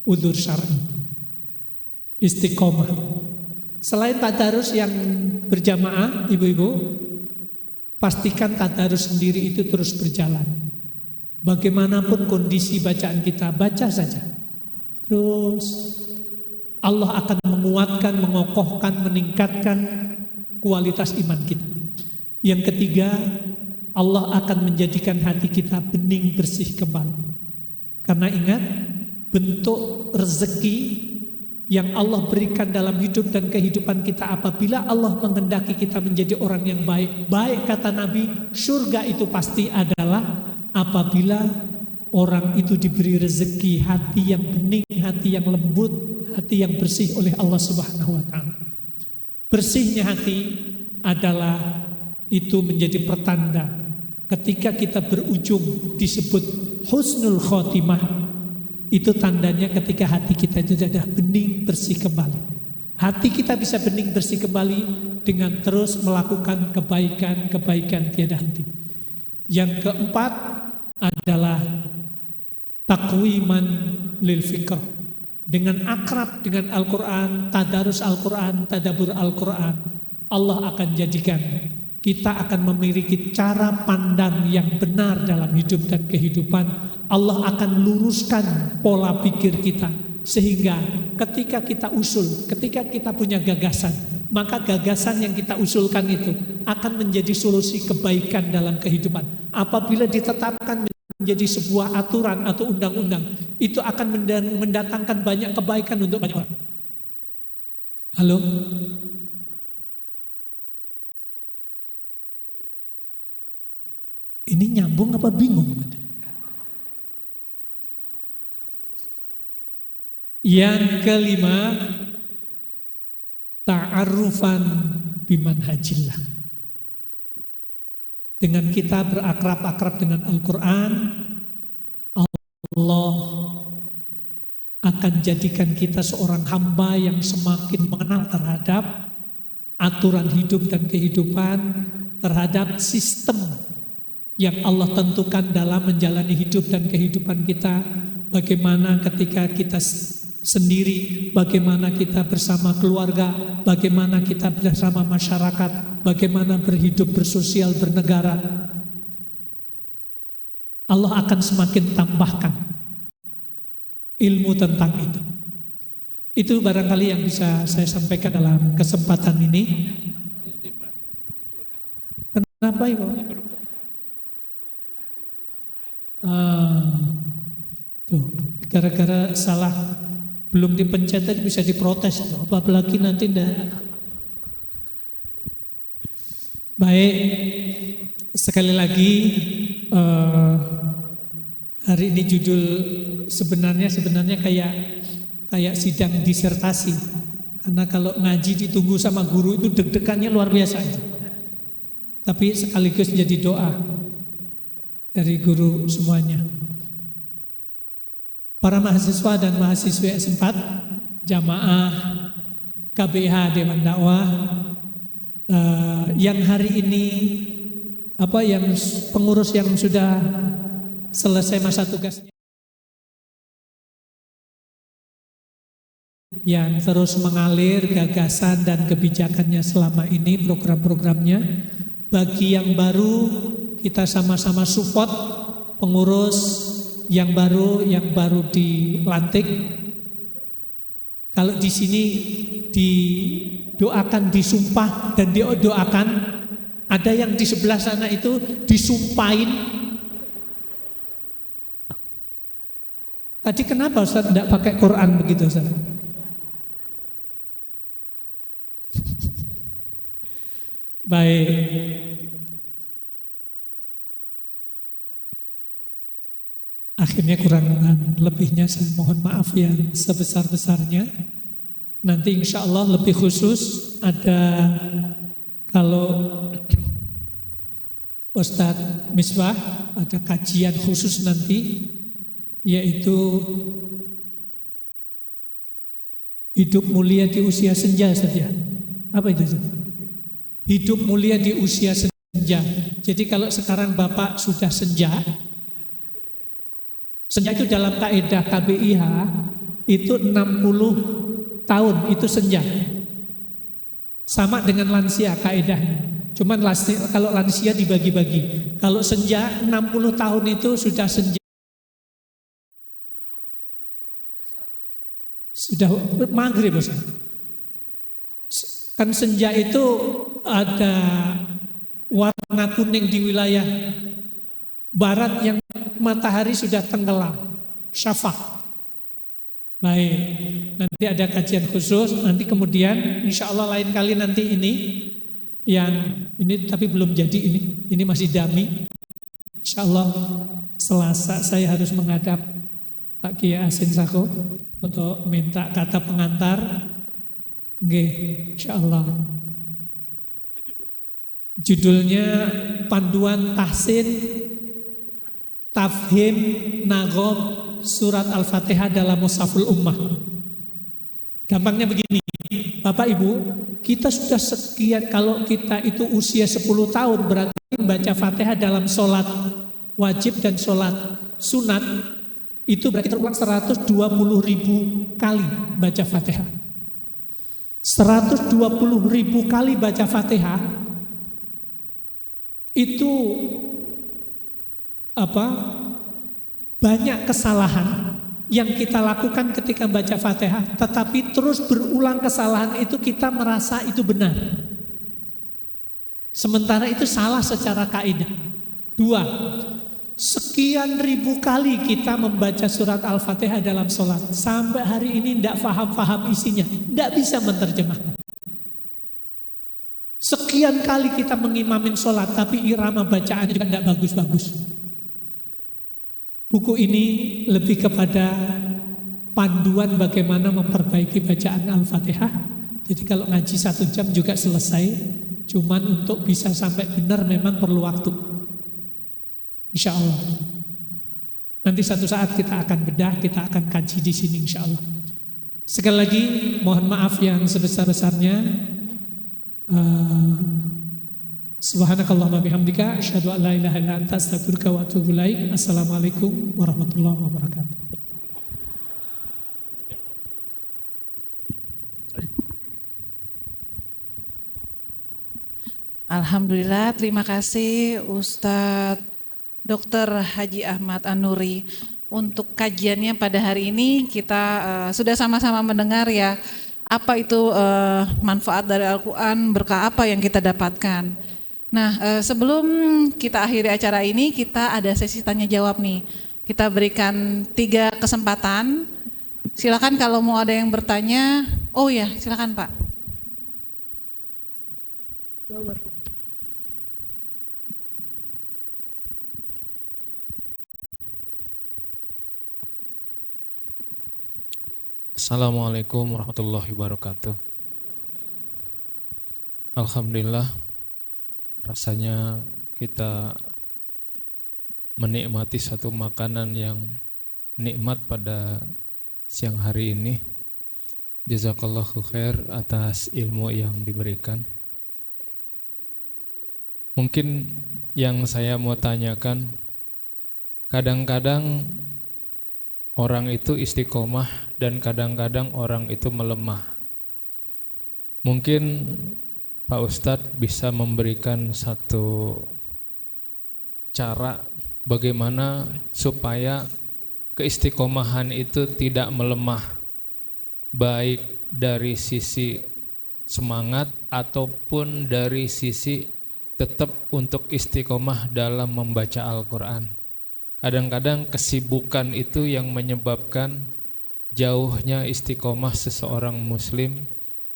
udzur syar'i, istiqomah. Selain tadarus yang berjamaah, ibu-ibu, pastikan tadarus sendiri itu terus berjalan. Bagaimanapun kondisi bacaan kita, baca saja. Terus Allah akan menguatkan, mengokohkan, meningkatkan kualitas iman kita. Yang ketiga, Allah akan menjadikan hati kita bening bersih kembali. Karena ingat, bentuk rezeki yang Allah berikan dalam hidup dan kehidupan kita apabila Allah menghendaki kita menjadi orang yang baik. Baik kata Nabi, surga itu pasti adalah apabila orang itu diberi rezeki hati yang bening, hati yang lembut, hati yang bersih oleh Allah Subhanahu wa taala. Bersihnya hati adalah itu menjadi pertanda ketika kita berujung disebut husnul khotimah. Itu tandanya ketika hati kita itu sudah bening bersih kembali. Hati kita bisa bening bersih kembali dengan terus melakukan kebaikan-kebaikan tiada henti. Yang keempat adalah takwiman lil fikr. Dengan akrab dengan Al-Quran, tadarus Al-Quran, tadabbur Al-Quran, Allah akan jadikan kita akan memiliki cara pandang yang benar dalam hidup dan kehidupan. Allah akan luruskan pola pikir kita sehingga ketika kita usul, ketika kita punya gagasan, maka gagasan yang kita usulkan itu akan menjadi solusi kebaikan dalam kehidupan. Apabila ditetapkan menjadi sebuah aturan atau undang-undang, itu akan mendatangkan banyak kebaikan untuk banyak orang. Halo? Ini nyambung apa bingung? Yang kelima, ta'arufan bimanhajillah. Dengan kita berakrab-akrab dengan Al-Quran, Allah akan jadikan kita seorang hamba yang semakin mengenal terhadap aturan hidup dan kehidupan, terhadap sistem yang Allah tentukan dalam menjalani hidup dan kehidupan kita. Bagaimana ketika kita sendiri, bagaimana kita bersama keluarga, bagaimana kita bersama masyarakat, bagaimana berhidup, bersosial, bernegara. Allah akan semakin tambahkan ilmu tentang itu. Itu barangkali yang bisa saya sampaikan dalam kesempatan ini. Kenapa Ibu? Tuh, gara-gara salah belum dipencet tadi bisa diprotes tuh, apalagi nanti enggak. Baik, sekali lagi hari ini judul sebenarnya kayak sidang disertasi. Karena kalau ngaji ditunggu sama guru itu deg-degannya luar biasa. Tapi sekaligus jadi doa dari guru semuanya. Para mahasiswa dan mahasiswi S4, jamaah KBH Dewan Dakwah, yang hari ini yang pengurus yang sudah selesai masa tugasnya, yang terus mengalir gagasan dan kebijakannya selama ini, program-programnya. Bagi yang baru, kita sama-sama support pengurus yang baru dilantik. Kalau di sini didoakan, disumpah dan didoakan, ada yang di sebelah sana itu disumpahin. Tadi kenapa Ustaz tidak pakai Quran begitu Ustaz? Baik. Akhirnya kurangan lebihnya saya mohon maaf yang sebesar-besarnya. Nanti insya Allah lebih khusus ada, kalau Ustadz Misbah ada kajian khusus nanti, yaitu hidup mulia di usia senja saja. Apa itu? Hidup mulia di usia senja. Jadi kalau sekarang Bapak sudah senja itu dalam kaidah KBIH itu 60 tahun itu senja. Sama dengan lansia kaidahnya. Cuman kalau lansia dibagi-bagi. Kalau senja 60 tahun itu sudah senja. Sudah maghrib Ustaz. Kan senja itu ada warna kuning di wilayah barat yang matahari sudah tenggelam, syafaq. Baik, nanti ada kajian khusus, nanti kemudian insya Allah lain kali nanti ini tapi belum jadi ini masih dummy. Insya Allah Selasa saya harus menghadap Pak Kiai Asin Sako untuk minta kata pengantar. Nggih, insya Allah. Judulnya Panduan Tahsin Tafhim Nagom Surat Al-Fatihah dalam Mushaful Ummah. Gampangnya begini, Bapak Ibu, kita sudah sekian, kalau kita itu usia 10 tahun berarti membaca Fatihah dalam sholat wajib dan sholat sunat itu berarti terulang 120.000 kali baca Fatihah. 120.000 kali baca Fatihah itu banyak kesalahan yang kita lakukan ketika baca Fatihah, tetapi terus berulang kesalahan itu kita merasa itu benar. Sementara itu salah secara kaidah. 2, sekian ribu kali kita membaca surat Al-Fatihah dalam sholat. Sampai hari ini tidak paham isinya, tidak bisa menerjemahkan. Sekian kali kita mengimamin sholat, tapi irama bacaan juga tidak bagus-bagus. Buku ini lebih kepada panduan bagaimana memperbaiki bacaan Al-Fatihah. Jadi kalau ngaji 1 jam juga selesai. Cuman untuk bisa sampai benar memang perlu waktu. Insya Allah. Nanti satu saat kita akan bedah, kita akan kaji di sini insya Allah. Sekali lagi mohon maaf yang sebesar-besarnya. Subhanakallahumma bihamdika asyhadu an la ilaha illa anta astaghfiruka wa atubu ilaik. Assalamualaikum warahmatullahi wabarakatuh. Alhamdulillah, terima kasih Ustadz Dr. Haji Ahmad An-Nuri untuk kajiannya pada hari ini. Kita sudah sama-sama mendengar ya apa itu manfaat dari Al-Quran, berkah apa yang kita dapatkan. Nah, sebelum kita akhiri acara ini, kita ada sesi tanya jawab nih. Kita berikan 3 kesempatan. Silakan kalau mau ada yang bertanya. Oh ya, silakan Pak. Assalamualaikum warahmatullahi wabarakatuh. Alhamdulillah, rasanya kita menikmati satu makanan yang nikmat pada siang hari ini. Jazakallahu khair atas ilmu yang diberikan. Mungkin yang saya mau tanyakan, kadang-kadang orang itu istiqomah dan kadang-kadang orang itu melemah. Mungkin Pak Ustadz bisa memberikan satu cara bagaimana supaya keistiqomahan itu tidak melemah, baik dari sisi semangat ataupun dari sisi tetap untuk istiqomah dalam membaca Al-Quran. Kadang-kadang kesibukan itu yang menyebabkan jauhnya istiqomah seseorang muslim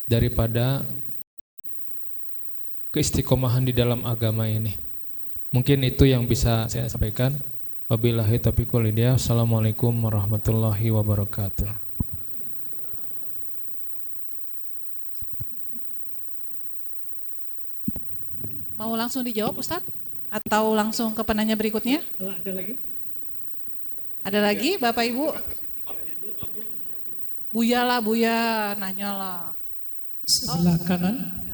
daripada keistiqomahan di dalam agama ini. Mungkin itu yang bisa saya sampaikan. Wabillahi taufiq wal hidayah. Assalamualaikum warahmatullahi wabarakatuh. Mau langsung dijawab Ustadz? Atau langsung ke penanya berikutnya? Ada lagi? Ada lagi Bapak Ibu? Buya lah, Buya, nanya lah. Sebelah kanan.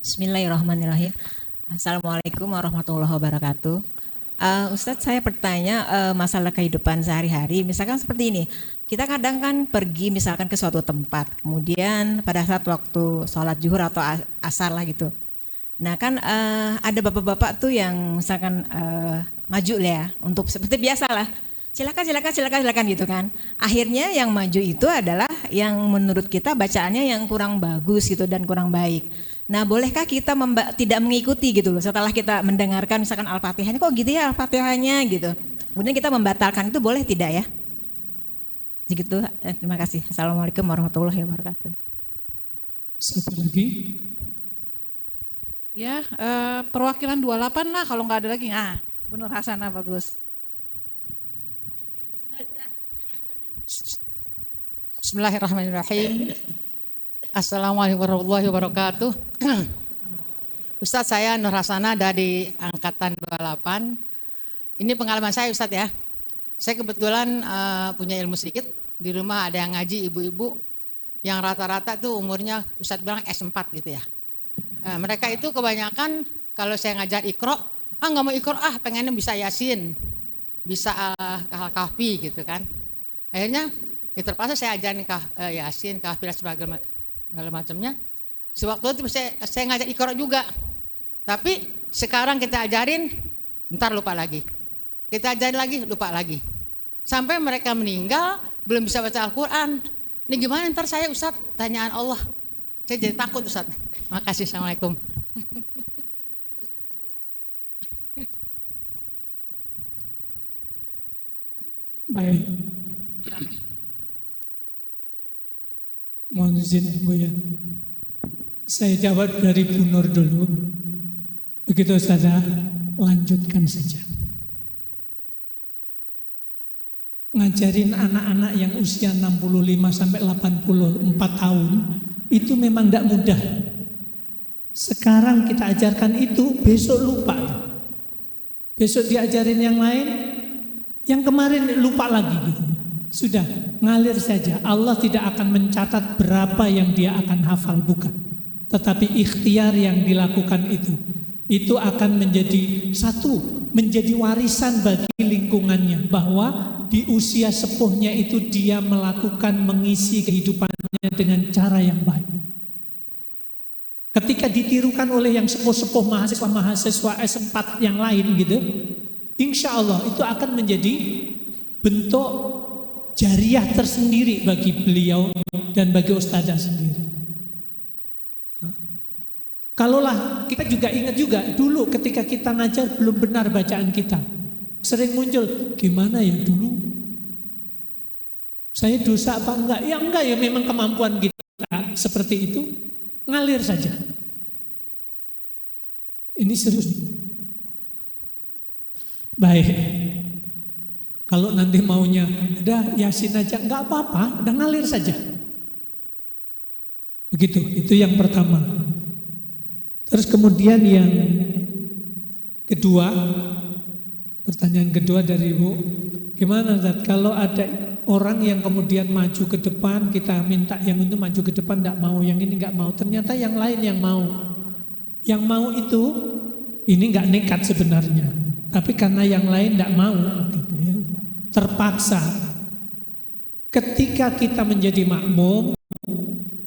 Bismillahirrahmanirrahim. Assalamualaikum warahmatullahi wabarakatuh. Ustadz, saya bertanya masalah kehidupan sehari-hari. Misalkan seperti ini, kita kadang kan pergi misalkan ke suatu tempat, kemudian pada saat waktu sholat zuhur atau asar lah gitu. Nah kan ada bapak-bapak tuh yang misalkan maju lah ya, untuk seperti biasa lah. Silakan gitu kan. Akhirnya yang maju itu adalah yang menurut kita bacaannya yang kurang bagus gitu dan kurang baik. Nah, bolehkah kita tidak mengikuti gitu loh setelah kita mendengarkan misalkan Al-Fatihahnya, kok gitu ya Al-Fatihahnya gitu. Kemudian kita membatalkan, itu boleh tidak ya? Begitu, terima kasih. Assalamualaikum warahmatullahi wabarakatuh. Satu lagi. Ya, perwakilan 28 lah kalau nggak ada lagi. Bu Nur Hasanah bagus. Bismillahirrahmanirrahim. Assalamualaikum warahmatullahi wabarakatuh. Ustadz, saya Nur Hasanah dari angkatan 28. Ini pengalaman saya Ustadz ya. Saya kebetulan punya ilmu sedikit. Di rumah ada yang ngaji ibu-ibu yang rata-rata tuh umurnya Ustadz bilang S4 gitu ya. Nah, mereka itu kebanyakan kalau saya ngajar Iqra, nggak mau Iqra, pengennya bisa Yasin, bisa Kahfi gitu kan. Akhirnya ya terpaksa saya ajarin Yasin, Kahfi dan segala macamnya. Sewaktu itu saya ngajak Iqra juga. Tapi sekarang kita ajarin, ntar lupa lagi. Kita ajarin lagi, lupa lagi. Sampai mereka meninggal, belum bisa baca Al-Quran. Ini gimana ntar saya Ustadz, tanyaan Allah. Saya jadi takut Ustadz. Makasih, Assalamualaikum. Baik. Mohon izin Bu ya. Saya jawab dari Bu Nur dulu. Begitu Ustazah, lanjutkan saja. Ngajarin anak-anak yang usia 65 sampai 84 tahun itu memang tidak mudah. Sekarang kita ajarkan itu, besok lupa. Besok diajarin yang lain, yang kemarin lupa lagi gitu. Sudah, ngalir saja. Allah tidak akan mencatat berapa yang dia akan hafal, bukan. Tetapi ikhtiar yang dilakukan itu akan menjadi menjadi warisan bagi lingkungannya, bahwa di usia sepuhnya itu dia melakukan mengisi kehidupannya dengan cara yang baik. Ketika ditirukan oleh yang sepuh-sepuh mahasiswa S4 yang lain gitu, insya Allah itu akan menjadi bentuk jariah tersendiri bagi beliau dan bagi ustazah sendiri. Kalaulah kita juga ingat juga dulu ketika kita ngajar belum benar bacaan kita, sering muncul gimana ya dulu saya dosa apa enggak? Ya enggak ya, memang kemampuan kita seperti itu, ngalir saja. Ini serius nih. Baik. Kalau nanti maunya udah Yasin aja, enggak apa-apa, udah ngalir saja. Begitu, itu yang pertama. Terus kemudian yang kedua, pertanyaan kedua dari Ibu, gimana Zat, kalau ada orang yang kemudian maju ke depan, kita minta yang itu maju ke depan enggak mau, yang ini enggak mau, ternyata yang lain yang mau. Yang mau itu, ini enggak nekat sebenarnya, tapi karena yang lain enggak mau, gitu ya, terpaksa. Ketika kita menjadi makmum,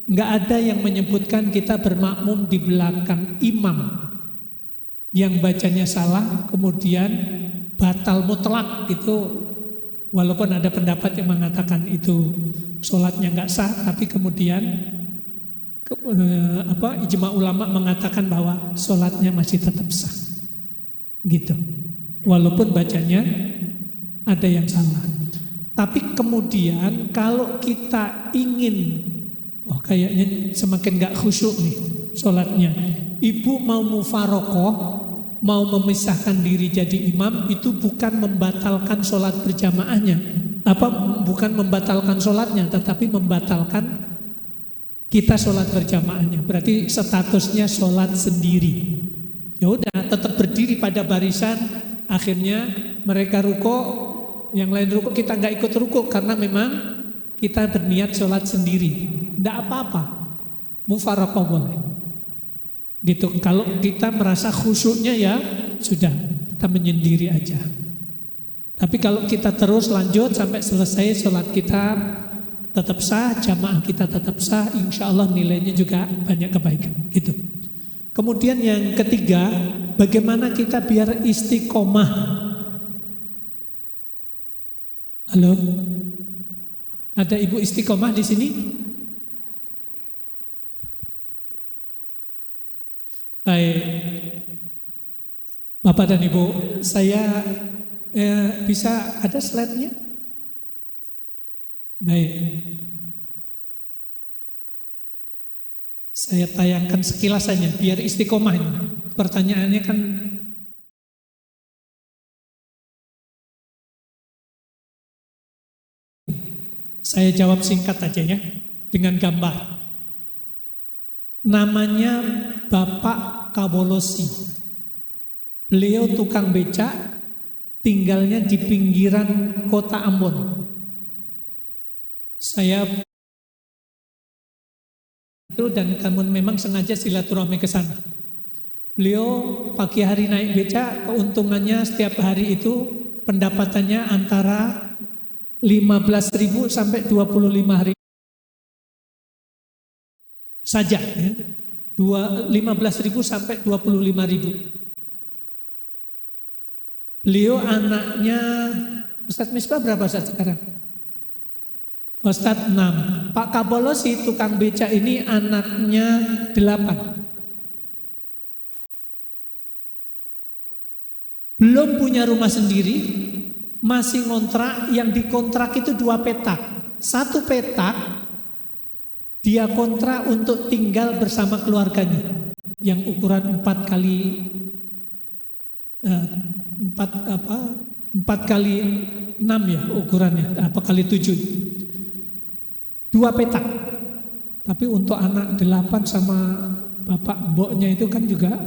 enggak ada yang menyebutkan kita bermakmum di belakang imam yang bacanya salah, kemudian batal mutlak itu. Walaupun ada pendapat yang mengatakan itu sholatnya enggak sah, tapi kemudian ijma ulama mengatakan bahwa sholatnya masih tetap sah, gitu. Walaupun bacanya ada yang salah. Tapi kemudian kalau kita ingin, kayaknya semakin enggak khusyuk nih sholatnya, ibu mau mufarokoh, mau memisahkan diri jadi imam, itu bukan membatalkan sholat berjamaahnya, bukan membatalkan sholatnya, tetapi membatalkan kita sholat berjamaahnya. Berarti statusnya sholat sendiri. Ya udah, tetap berdiri pada barisan. Akhirnya mereka ruko, yang lain ruko, kita nggak ikut ruko karena memang kita berniat sholat sendiri. Nggak apa-apa, mufarokoh boleh. Gitu. Kalau kita merasa khusyuknya ya sudah kita menyendiri aja. Tapi kalau kita terus lanjut sampai selesai sholat kita tetap sah, jamaah kita tetap sah, insya Allah nilainya juga banyak kebaikan. Gitu. Kemudian yang ketiga, bagaimana kita biar istiqomah. Halo, ada ibu istiqomah di sini? Baik, Bapak dan Ibu, saya bisa ada slide-nya? Baik. Saya tayangkan sekilas saja biar istiqomah ini. Pertanyaannya kan saya jawab singkat aja ya dengan gambar. Namanya Bapak Kabolosi. Beliau tukang becak, tinggalnya di pinggiran kota Ambon. Saya itu dan kamu memang sengaja silaturahmi ke sana. Beliau pagi hari naik becak, keuntungannya setiap hari itu pendapatannya antara 15.000 sampai 25.000 saja, ya. 15.000 sampai 25.000. Beliau anaknya Ustadz Misbah berapa Ustadz sekarang? Ustadz 6. Pak Kabolosi tukang beca ini anaknya 8. Belum punya rumah sendiri, masih ngontrak, yang dikontrak itu 2 petak. 1 petak dia kontrak untuk tinggal bersama keluarganya yang ukuran 4 kali 4 kali 6 ya ukurannya, apa kali 7. 2 petak. Tapi untuk anak 8 sama bapak mboknya itu kan juga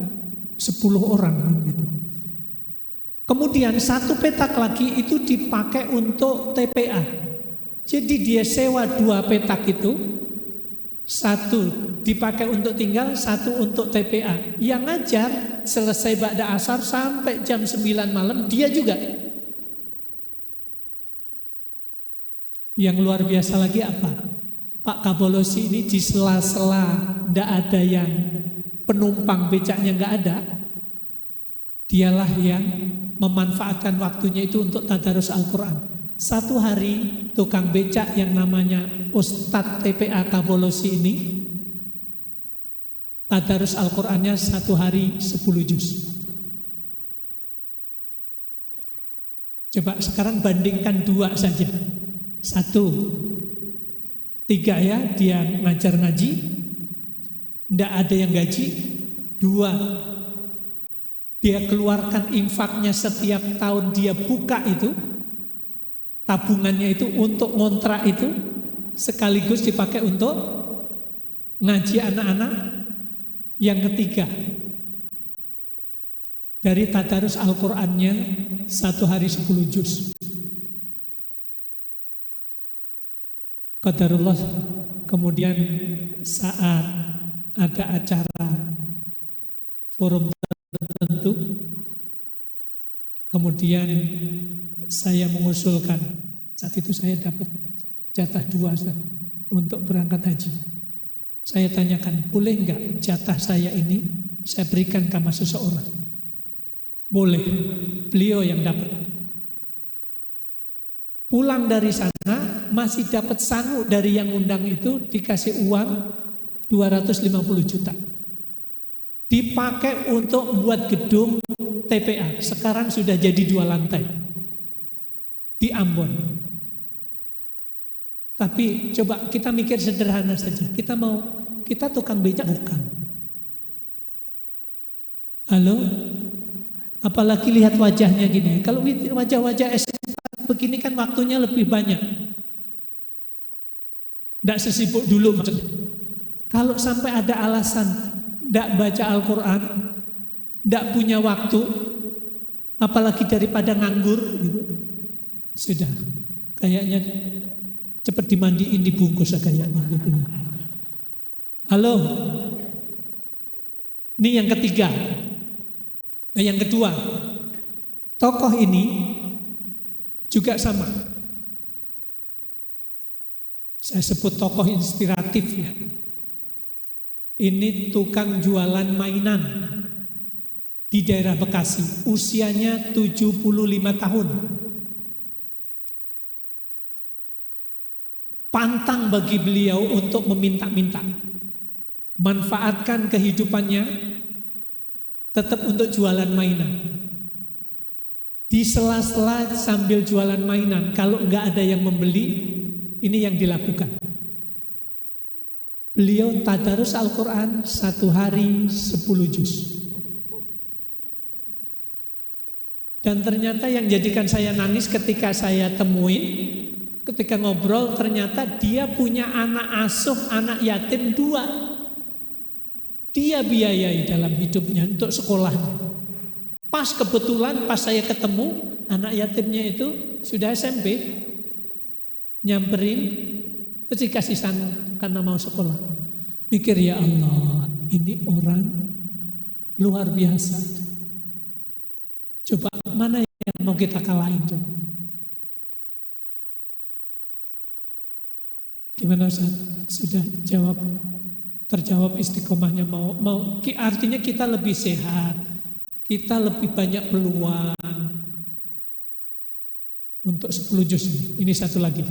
10 orang kan gitu. Kemudian 1 petak lagi itu dipakai untuk TPA. Jadi dia sewa 2 petak itu, 1 dipakai untuk tinggal, 1 untuk TPA. Yang ngajar selesai ba'da asar sampai jam 9 malam dia juga. Yang luar biasa lagi apa? Pak Kabolosi ini di sela-sela tidak ada yang penumpang becaknya nggak ada, dialah yang memanfaatkan waktunya itu untuk tadarus Al-Quran. 1 hari tukang becak yang namanya Ustadz TPA Kabolosi ini tadarus Al-Qurannya 1 hari 10 juz. Coba sekarang bandingkan 2 saja. 1, 3 ya, dia ngajar ngaji, tidak ada yang gaji. 2, dia keluarkan infaknya setiap tahun, dia buka itu, tabungannya itu untuk ngontrak itu, sekaligus dipakai untuk ngaji anak-anak. Yang ketiga, dari tadarus Al-Qur'annya 1 hari 10 juz. Qadarullah. Kemudian saat ada acara forum tertentu, kemudian saya mengusulkan, saat itu saya dapat jatah 2 Ustaz, untuk berangkat haji. Saya tanyakan, boleh enggak jatah saya ini saya berikan ke seseorang? Boleh, beliau yang dapat. Pulang dari sana masih dapat sangu dari yang undang itu, dikasih uang 250 juta. Dipakai untuk membuat gedung TPA. Sekarang sudah jadi 2 lantai di Ambon. Tapi coba kita mikir sederhana saja. Kita tukang becak bukan? Halo? Apalagi lihat wajahnya gini. Kalau wajah-wajah S4 begini kan waktunya lebih banyak. Tidak sesibuk dulu maksudnya. Kalau sampai ada alasan tidak baca Al-Quran, tidak punya waktu, apalagi daripada nganggur gitu, sudah kayaknya cepat dimandiin, dibungkus kayaknya gitu. Halo, ini yang ketiga. Yang kedua, Tokoh ini juga sama. Saya sebut tokoh inspiratif ya. Ini tukang jualan mainan di daerah Bekasi. Usianya 75 tahun. Pantang bagi beliau untuk meminta-minta. Manfaatkan kehidupannya tetap untuk jualan mainan. Di sela-sela sambil jualan mainan, kalau enggak ada yang membeli, ini yang dilakukan. Beliau tadarus Al-Quran 1 hari 10 juz. Dan ternyata yang jadikan saya nangis ketika saya temuin, ketika ngobrol, ternyata dia punya anak asuh, anak yatim 2. Dia biayai dalam hidupnya untuk sekolahnya. Pas kebetulan pas saya ketemu, anak yatimnya itu sudah SMP, nyamperin, terus dikasih sangu karena mau sekolah. Mikir, ya Allah, ini orang luar biasa. Coba mana yang mau kita kalahin coba? Gimana Ustaz? Sudah jawab, terjawab istiqomahnya mau artinya kita lebih sehat. Kita lebih banyak peluang untuk 10 juz ini. Ini satu lagi.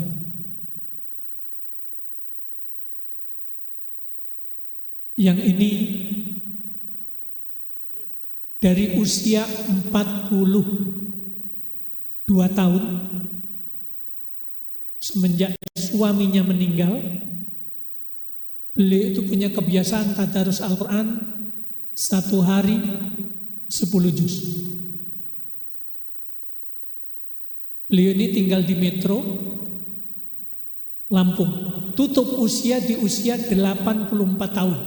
Yang ini dari usia 42 tahun semenjak suaminya meninggal, beliau itu punya kebiasaan tadarus Al-Quran 1 hari 10 juz. Beliau ini tinggal di Metro Lampung. Tutup usia di usia 84 tahun.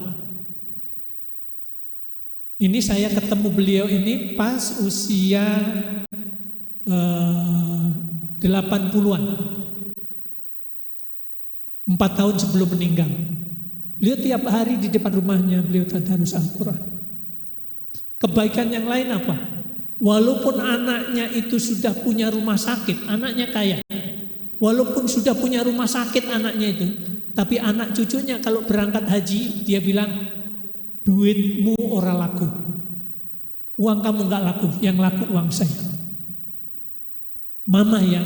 Ini saya ketemu beliau ini pas usia 80-an. 4 tahun sebelum meninggal. Beliau tiap hari di depan rumahnya beliau tadarus Al-Quran. Kebaikan yang lain apa? Walaupun anaknya itu sudah punya rumah sakit, anaknya kaya. Walaupun sudah punya rumah sakit anaknya itu, tapi anak cucunya kalau berangkat haji, dia bilang, duitmu ora laku. Uang kamu gak laku, yang laku uang saya. Mama yang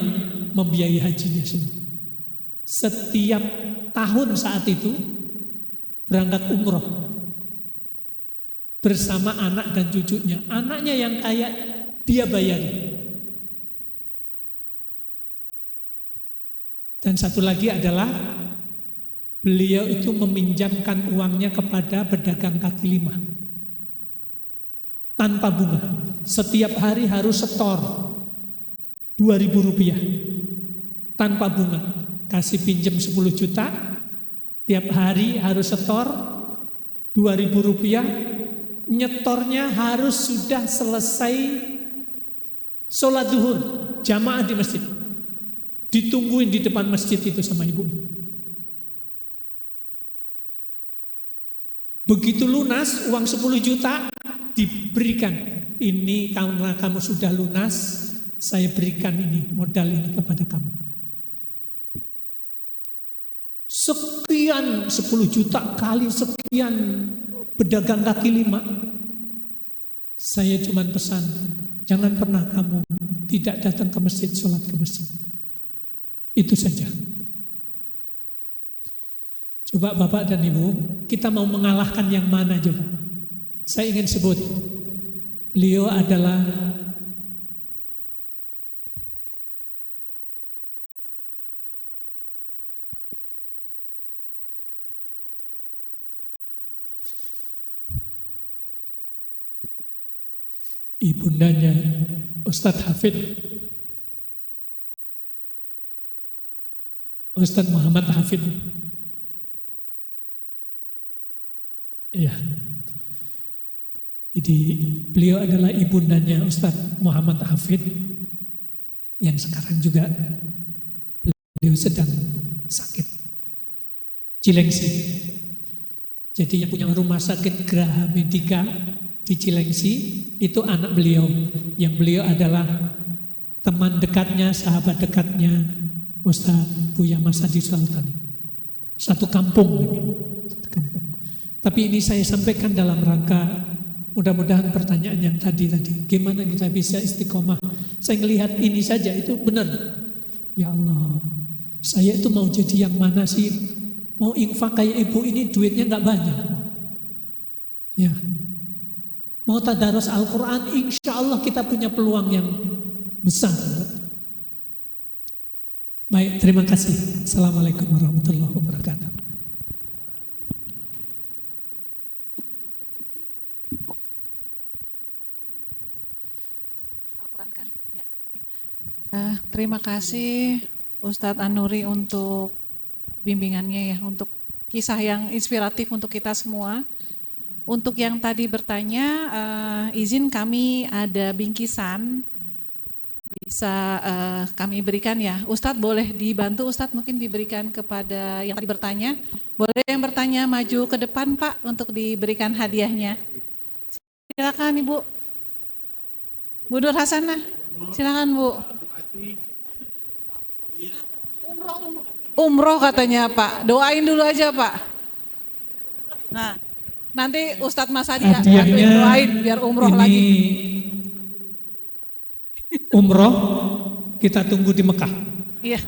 membiayai hajinya semua. Setiap tahun saat itu, berangkat umroh. Bersama anak dan cucunya. Anaknya yang kaya, dia bayari. Dan satu lagi adalah beliau itu meminjamkan uangnya kepada pedagang kaki lima. Tanpa bunga. Setiap hari harus setor 2.000 rupiah. Tanpa bunga. Kasih pinjam 10 juta. Tiap hari harus setor 2.000 rupiah. Nyetornya harus sudah selesai sholat zuhur jamaah di masjid, ditungguin di depan masjid itu sama ibu. Begitu lunas uang 10 juta diberikan, ini karena kamu sudah lunas, saya berikan ini modal ini kepada kamu. Sekian 10 juta kali sekian pedagang kaki lima. Saya cuma pesan, jangan pernah kamu tidak datang ke masjid, sholat ke masjid. Itu saja. Coba Bapak dan Ibu, kita mau mengalahkan yang mana coba? Saya ingin sebut, beliau adalah ibundanya Ustadz Hafid, Ustadz Muhammad Hafid. Iya. Jadi beliau adalah ibundanya Ustadz Muhammad Hafid yang sekarang juga beliau sedang sakit Cilengsi. Jadi yang punya rumah sakit Graha Medika di Cilengsi itu anak beliau, yang beliau adalah teman dekatnya, sahabat dekatnya Ustadz Buya Mas Hadi Sultani. Satu kampung ini. Satu kampung. Tapi ini saya sampaikan dalam rangka mudah-mudahan pertanyaan yang tadi, gimana kita bisa istiqomah. Saya melihat ini saja itu benar. Ya Allah, saya itu mau jadi yang mana sih? Mau infak kayak ibu ini duitnya nggak banyak. Ya, mau tadarus Al-Quran, insya Allah kita punya peluang yang besar. Baik, terima kasih. Assalamualaikum warahmatullahi wabarakatuh. Terima kasih Ustadz An-Nuri untuk bimbingannya ya, untuk kisah yang inspiratif untuk kita semua. Untuk yang tadi bertanya, izin kami ada bingkisan bisa kami berikan ya. Ustadz boleh dibantu, Ustadz mungkin diberikan kepada yang tadi bertanya. Boleh yang bertanya maju ke depan Pak untuk diberikan hadiahnya. Silakan Ibu. Bu Nur Hasanah, silakan Bu. Umroh katanya Pak, doain dulu aja Pak. Nah, nanti Ustadz Mas Hadi doain biar umroh lagi. Umroh kita tunggu di Mekah. Iya.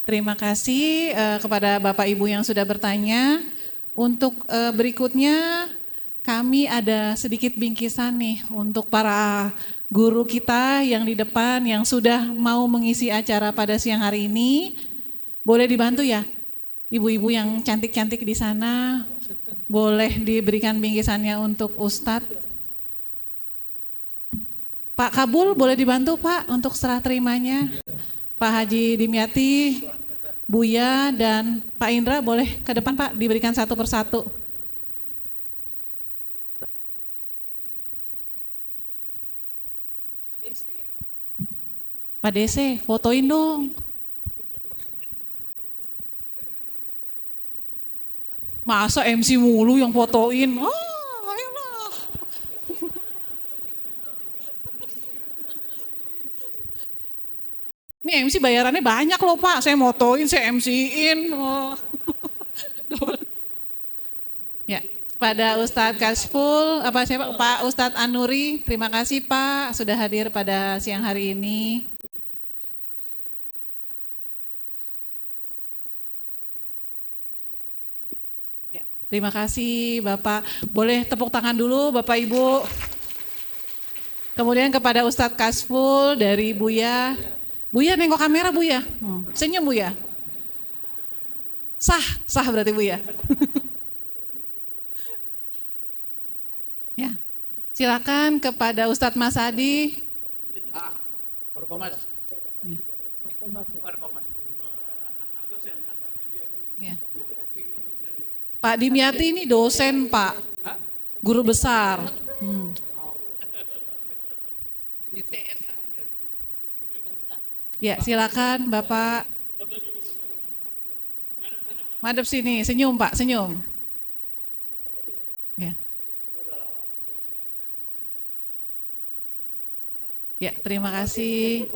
Terima kasih kepada Bapak Ibu yang sudah bertanya. Untuk berikutnya kami ada sedikit bingkisan nih untuk para guru kita yang di depan yang sudah mau mengisi acara pada siang hari ini. Boleh dibantu ya, ibu-ibu yang cantik-cantik di sana, boleh diberikan bingkisannya untuk Ustadz. Pak Kabul boleh dibantu Pak untuk serah terimanya. Pak Haji Dimyati, Buya dan Pak Indra boleh ke depan Pak diberikan satu persatu. Pak DC, fotoin dong. Masa MC mulu yang fotoin? Ayolah. Ini MC bayarannya banyak loh Pak, saya motoin, saya MC-in. Oh. Ya, pada Ustadz Kasful, Pak Ustadz An-Nuri, terima kasih Pak sudah hadir pada siang hari ini. Ya, terima kasih Bapak, boleh tepuk tangan dulu Bapak Ibu. Kemudian kepada Ustadz Kasful dari Buya. Buya nengok kamera Buya, senyum Buya. Sah berarti Buya. Ya, silakan kepada Ustadz Mas Hadi. Ya. Pak Dimyati ini dosen Pak, guru besar. Ya, silakan Bapak. Madep sini, senyum Pak, senyum. Ya. Ya, terima kasih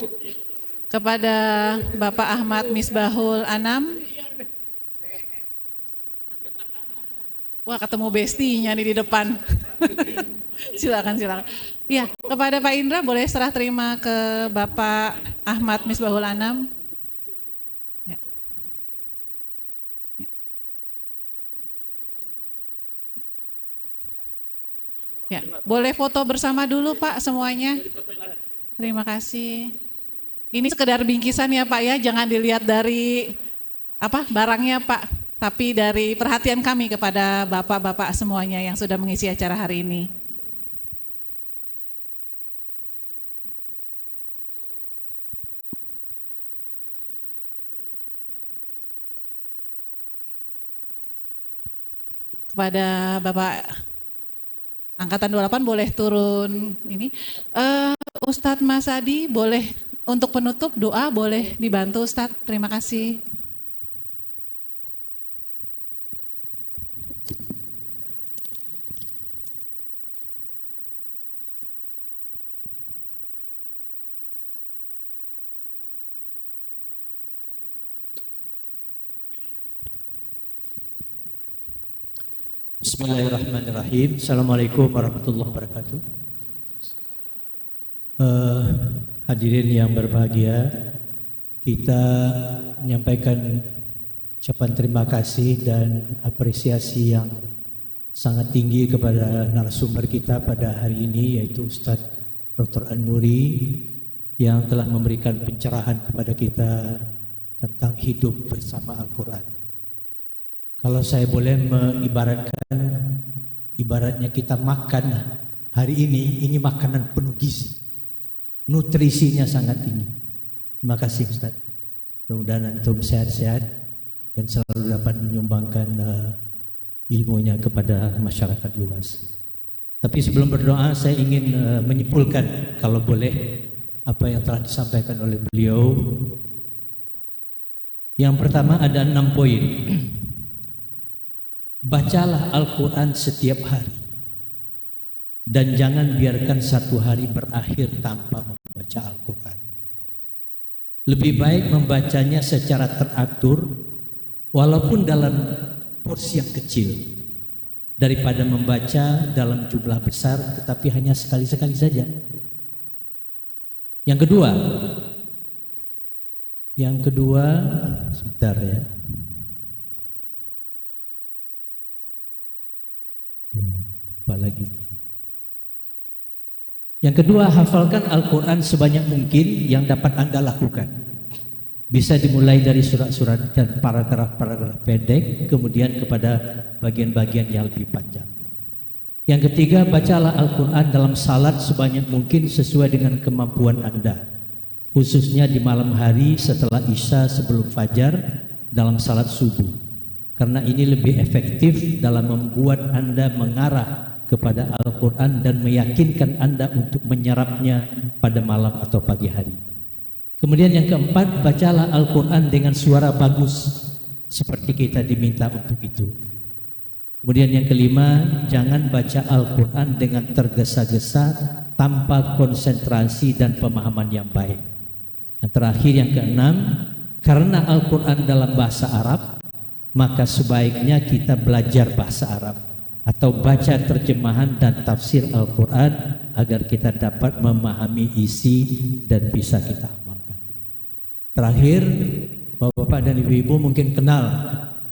kepada Bapak Ahmad Misbahul Anam. Wah, ketemu bestinya nih di depan. Silakan. Ya, kepada Pak Indra boleh serah terima ke Bapak Ahmad Misbahul Anam. Ya. Ya. Ya, boleh foto bersama dulu Pak semuanya. Terima kasih. Ini sekedar bingkisan ya Pak ya, jangan dilihat dari barangnya Pak, tapi dari perhatian kami kepada bapak-bapak semuanya yang sudah mengisi acara hari ini. Kepada Bapak Angkatan 28 boleh turun ini. Ustadz Mas Adi boleh untuk penutup doa boleh dibantu Ustadz. Terima kasih. Bismillahirrahmanirrahim. Assalamualaikum warahmatullahi wabarakatuh. Hadirin yang berbahagia, kita menyampaikan ucapan terima kasih dan apresiasi yang sangat tinggi kepada narasumber kita pada hari ini, yaitu Ustadz Dr. An-Nuri yang telah memberikan pencerahan kepada kita tentang hidup bersama Al-Quran. Kalau saya boleh mengibaratkan, ibaratnya kita makan hari ini makanan penuh gizi, nutrisinya sangat tinggi. Terima kasih Ustaz. Mudah-mudahan antum sehat-sehat dan selalu dapat menyumbangkan ilmunya kepada masyarakat luas. Tapi sebelum berdoa, saya ingin menyimpulkan kalau boleh apa yang telah disampaikan oleh beliau. Yang pertama ada 6 poin. Bacalah Al-Quran setiap hari dan jangan biarkan satu hari berakhir tanpa membaca Al-Quran. Lebih baik membacanya secara teratur walaupun dalam porsi yang kecil daripada membaca dalam jumlah besar tetapi hanya sekali-sekali saja. Yang kedua sebentar ya. Lagi. Yang kedua, hafalkan Al-Quran sebanyak mungkin yang dapat Anda lakukan. Bisa dimulai dari surat-surat dan paragraf-paragraf pendek, kemudian kepada bagian-bagian yang lebih panjang. Yang ketiga, bacalah Al-Quran dalam salat sebanyak mungkin sesuai dengan kemampuan Anda, khususnya di malam hari setelah Isya sebelum Fajar dalam salat subuh, karena ini lebih efektif dalam membuat Anda mengarah kepada Al-Quran dan meyakinkan Anda untuk menyerapnya pada malam atau pagi hari. Kemudian yang keempat, bacalah Al-Quran dengan suara bagus seperti kita diminta untuk itu. Kemudian yang kelima, jangan baca Al-Quran dengan tergesa-gesa tanpa konsentrasi dan pemahaman yang baik. Yang terakhir, yang keenam, karena Al-Quran dalam bahasa Arab, maka sebaiknya kita belajar bahasa Arab atau baca terjemahan dan tafsir Al-Quran agar kita dapat memahami isi dan bisa kita amalkan. Terakhir, Bapak-bapak dan Ibu-ibu mungkin kenal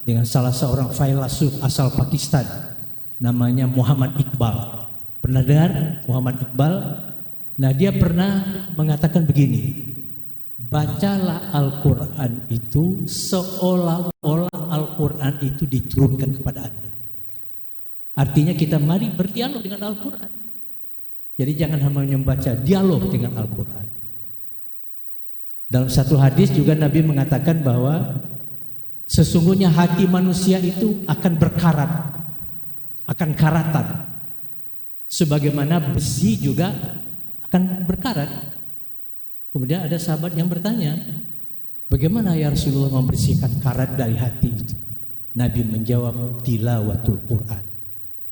dengan salah seorang filsuf asal Pakistan, namanya Muhammad Iqbal. Pernah dengar Muhammad Iqbal? Nah, dia pernah mengatakan begini, bacalah Al-Quran itu seolah-olah Al-Quran itu diturunkan kepada Anda. Artinya kita mari berdialog dengan Al-Quran. Jadi jangan hanya membaca, dialog dengan Al-Quran. Dalam satu hadis juga Nabi mengatakan bahwa sesungguhnya hati manusia itu akan berkarat, akan karatan. Sebagaimana besi juga akan berkarat. Kemudian ada sahabat yang bertanya, bagaimana ya Rasulullah membersihkan karat dari hati itu? Nabi menjawab, tilawatul Quran,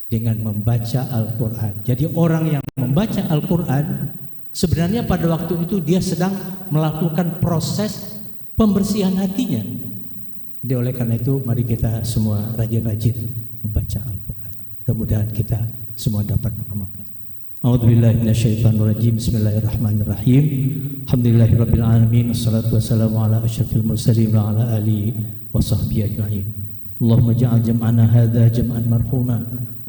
dengan membaca Al-Quran. Jadi orang yang membaca Al-Quran sebenarnya pada waktu itu dia sedang melakukan proses pembersihan hatinya. Jadi oleh karena itu mari kita semua rajin-rajin membaca Al-Quran. Mudah-mudahan kita semua dapat mengamalkan. A'udzubillahi minasyaitonirrajim. Bismillahirrahmanirrahim. Alhamdulillahirabbil alamin. Wassalatu wassalamu ala asyrafil mursalin wa ala alihi washabbihi ajmain. اللهم اجعل جمعنا هذا جمعا مرحوما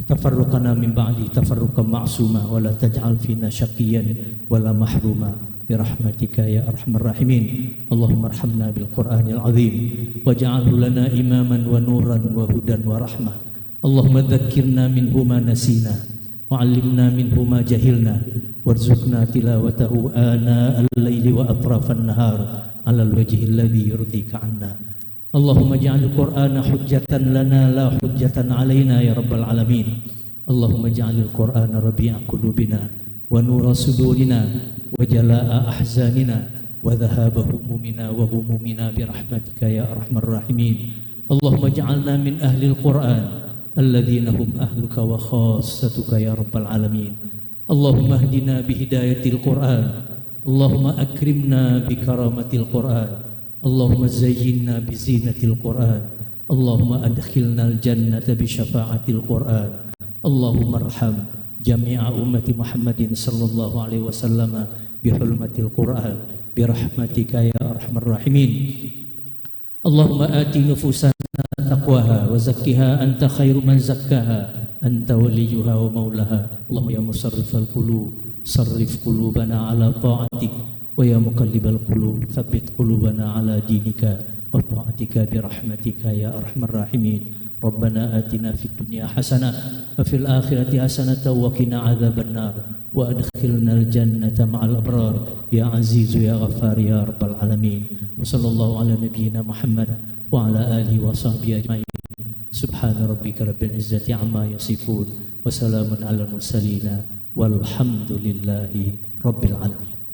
تفرقنا من بعده تفرقا معصوما ولا تجعل فينا شقيا ولا محروما برحمتك يا أرحم الراحمين. اللهم ارحمنا بالقرآن العظيم واجعله لنا إماما ونورا وهدى ورحمة. اللهم ذكرنا منه ما نسينا وعلمنا منه ما جهلنا وارزقنا تلاوته آناء الليل وأطراف النهار على الوجه الذي يرضيك عنا. اللهم اجعل القرآن حجة لنا لا حجة علينا يا رب العالمين. اللهم اجعل القرآن ربيع قلوبنا ونور صدورنا وجلاء أحزاننا وذهاب همومنا وغمومنا برحمتك يا أرحم الراحمين. اللهم اجعلنا من أهل القرآن الذين هم أهلك وخاصتك يا رب العالمين. اللهم اهدنا بهداية القرآن. اللهم أكرمنا بكرامة القرآن. اللهم زينا بزينة القرآن. اللهم أدخلنا الجنة بشفاعة القرآن. اللهم ارحم جميع أمة محمد صلى الله عليه وسلم بحرمة القرآن برحمتك يا أرحم الراحمين. اللهم آت نفوسنا تقواها وزكها أنت خير من زكاها أنت وليها ومولاها. اللهم يا مصرف القلوب صرف قلوبنا على طاعتك ويا مقلب القلوب ثبت قلوبنا على دينك وطاعتك برحمتك يا أرحم الراحمين. ربنا آتنا في الدنيا حسنة وفي الآخرة حسنة وقنا عذاب النار وأدخلنا الجنة مع الأبرار يا عزيز يا غفار يا رب العالمين. وصلى الله على نبينا محمد وعلى آله وصحبه أجمعين. سبحان ربك رب العزة عما يصفون وسلام على المرسلين والحمد لله رب العالمين.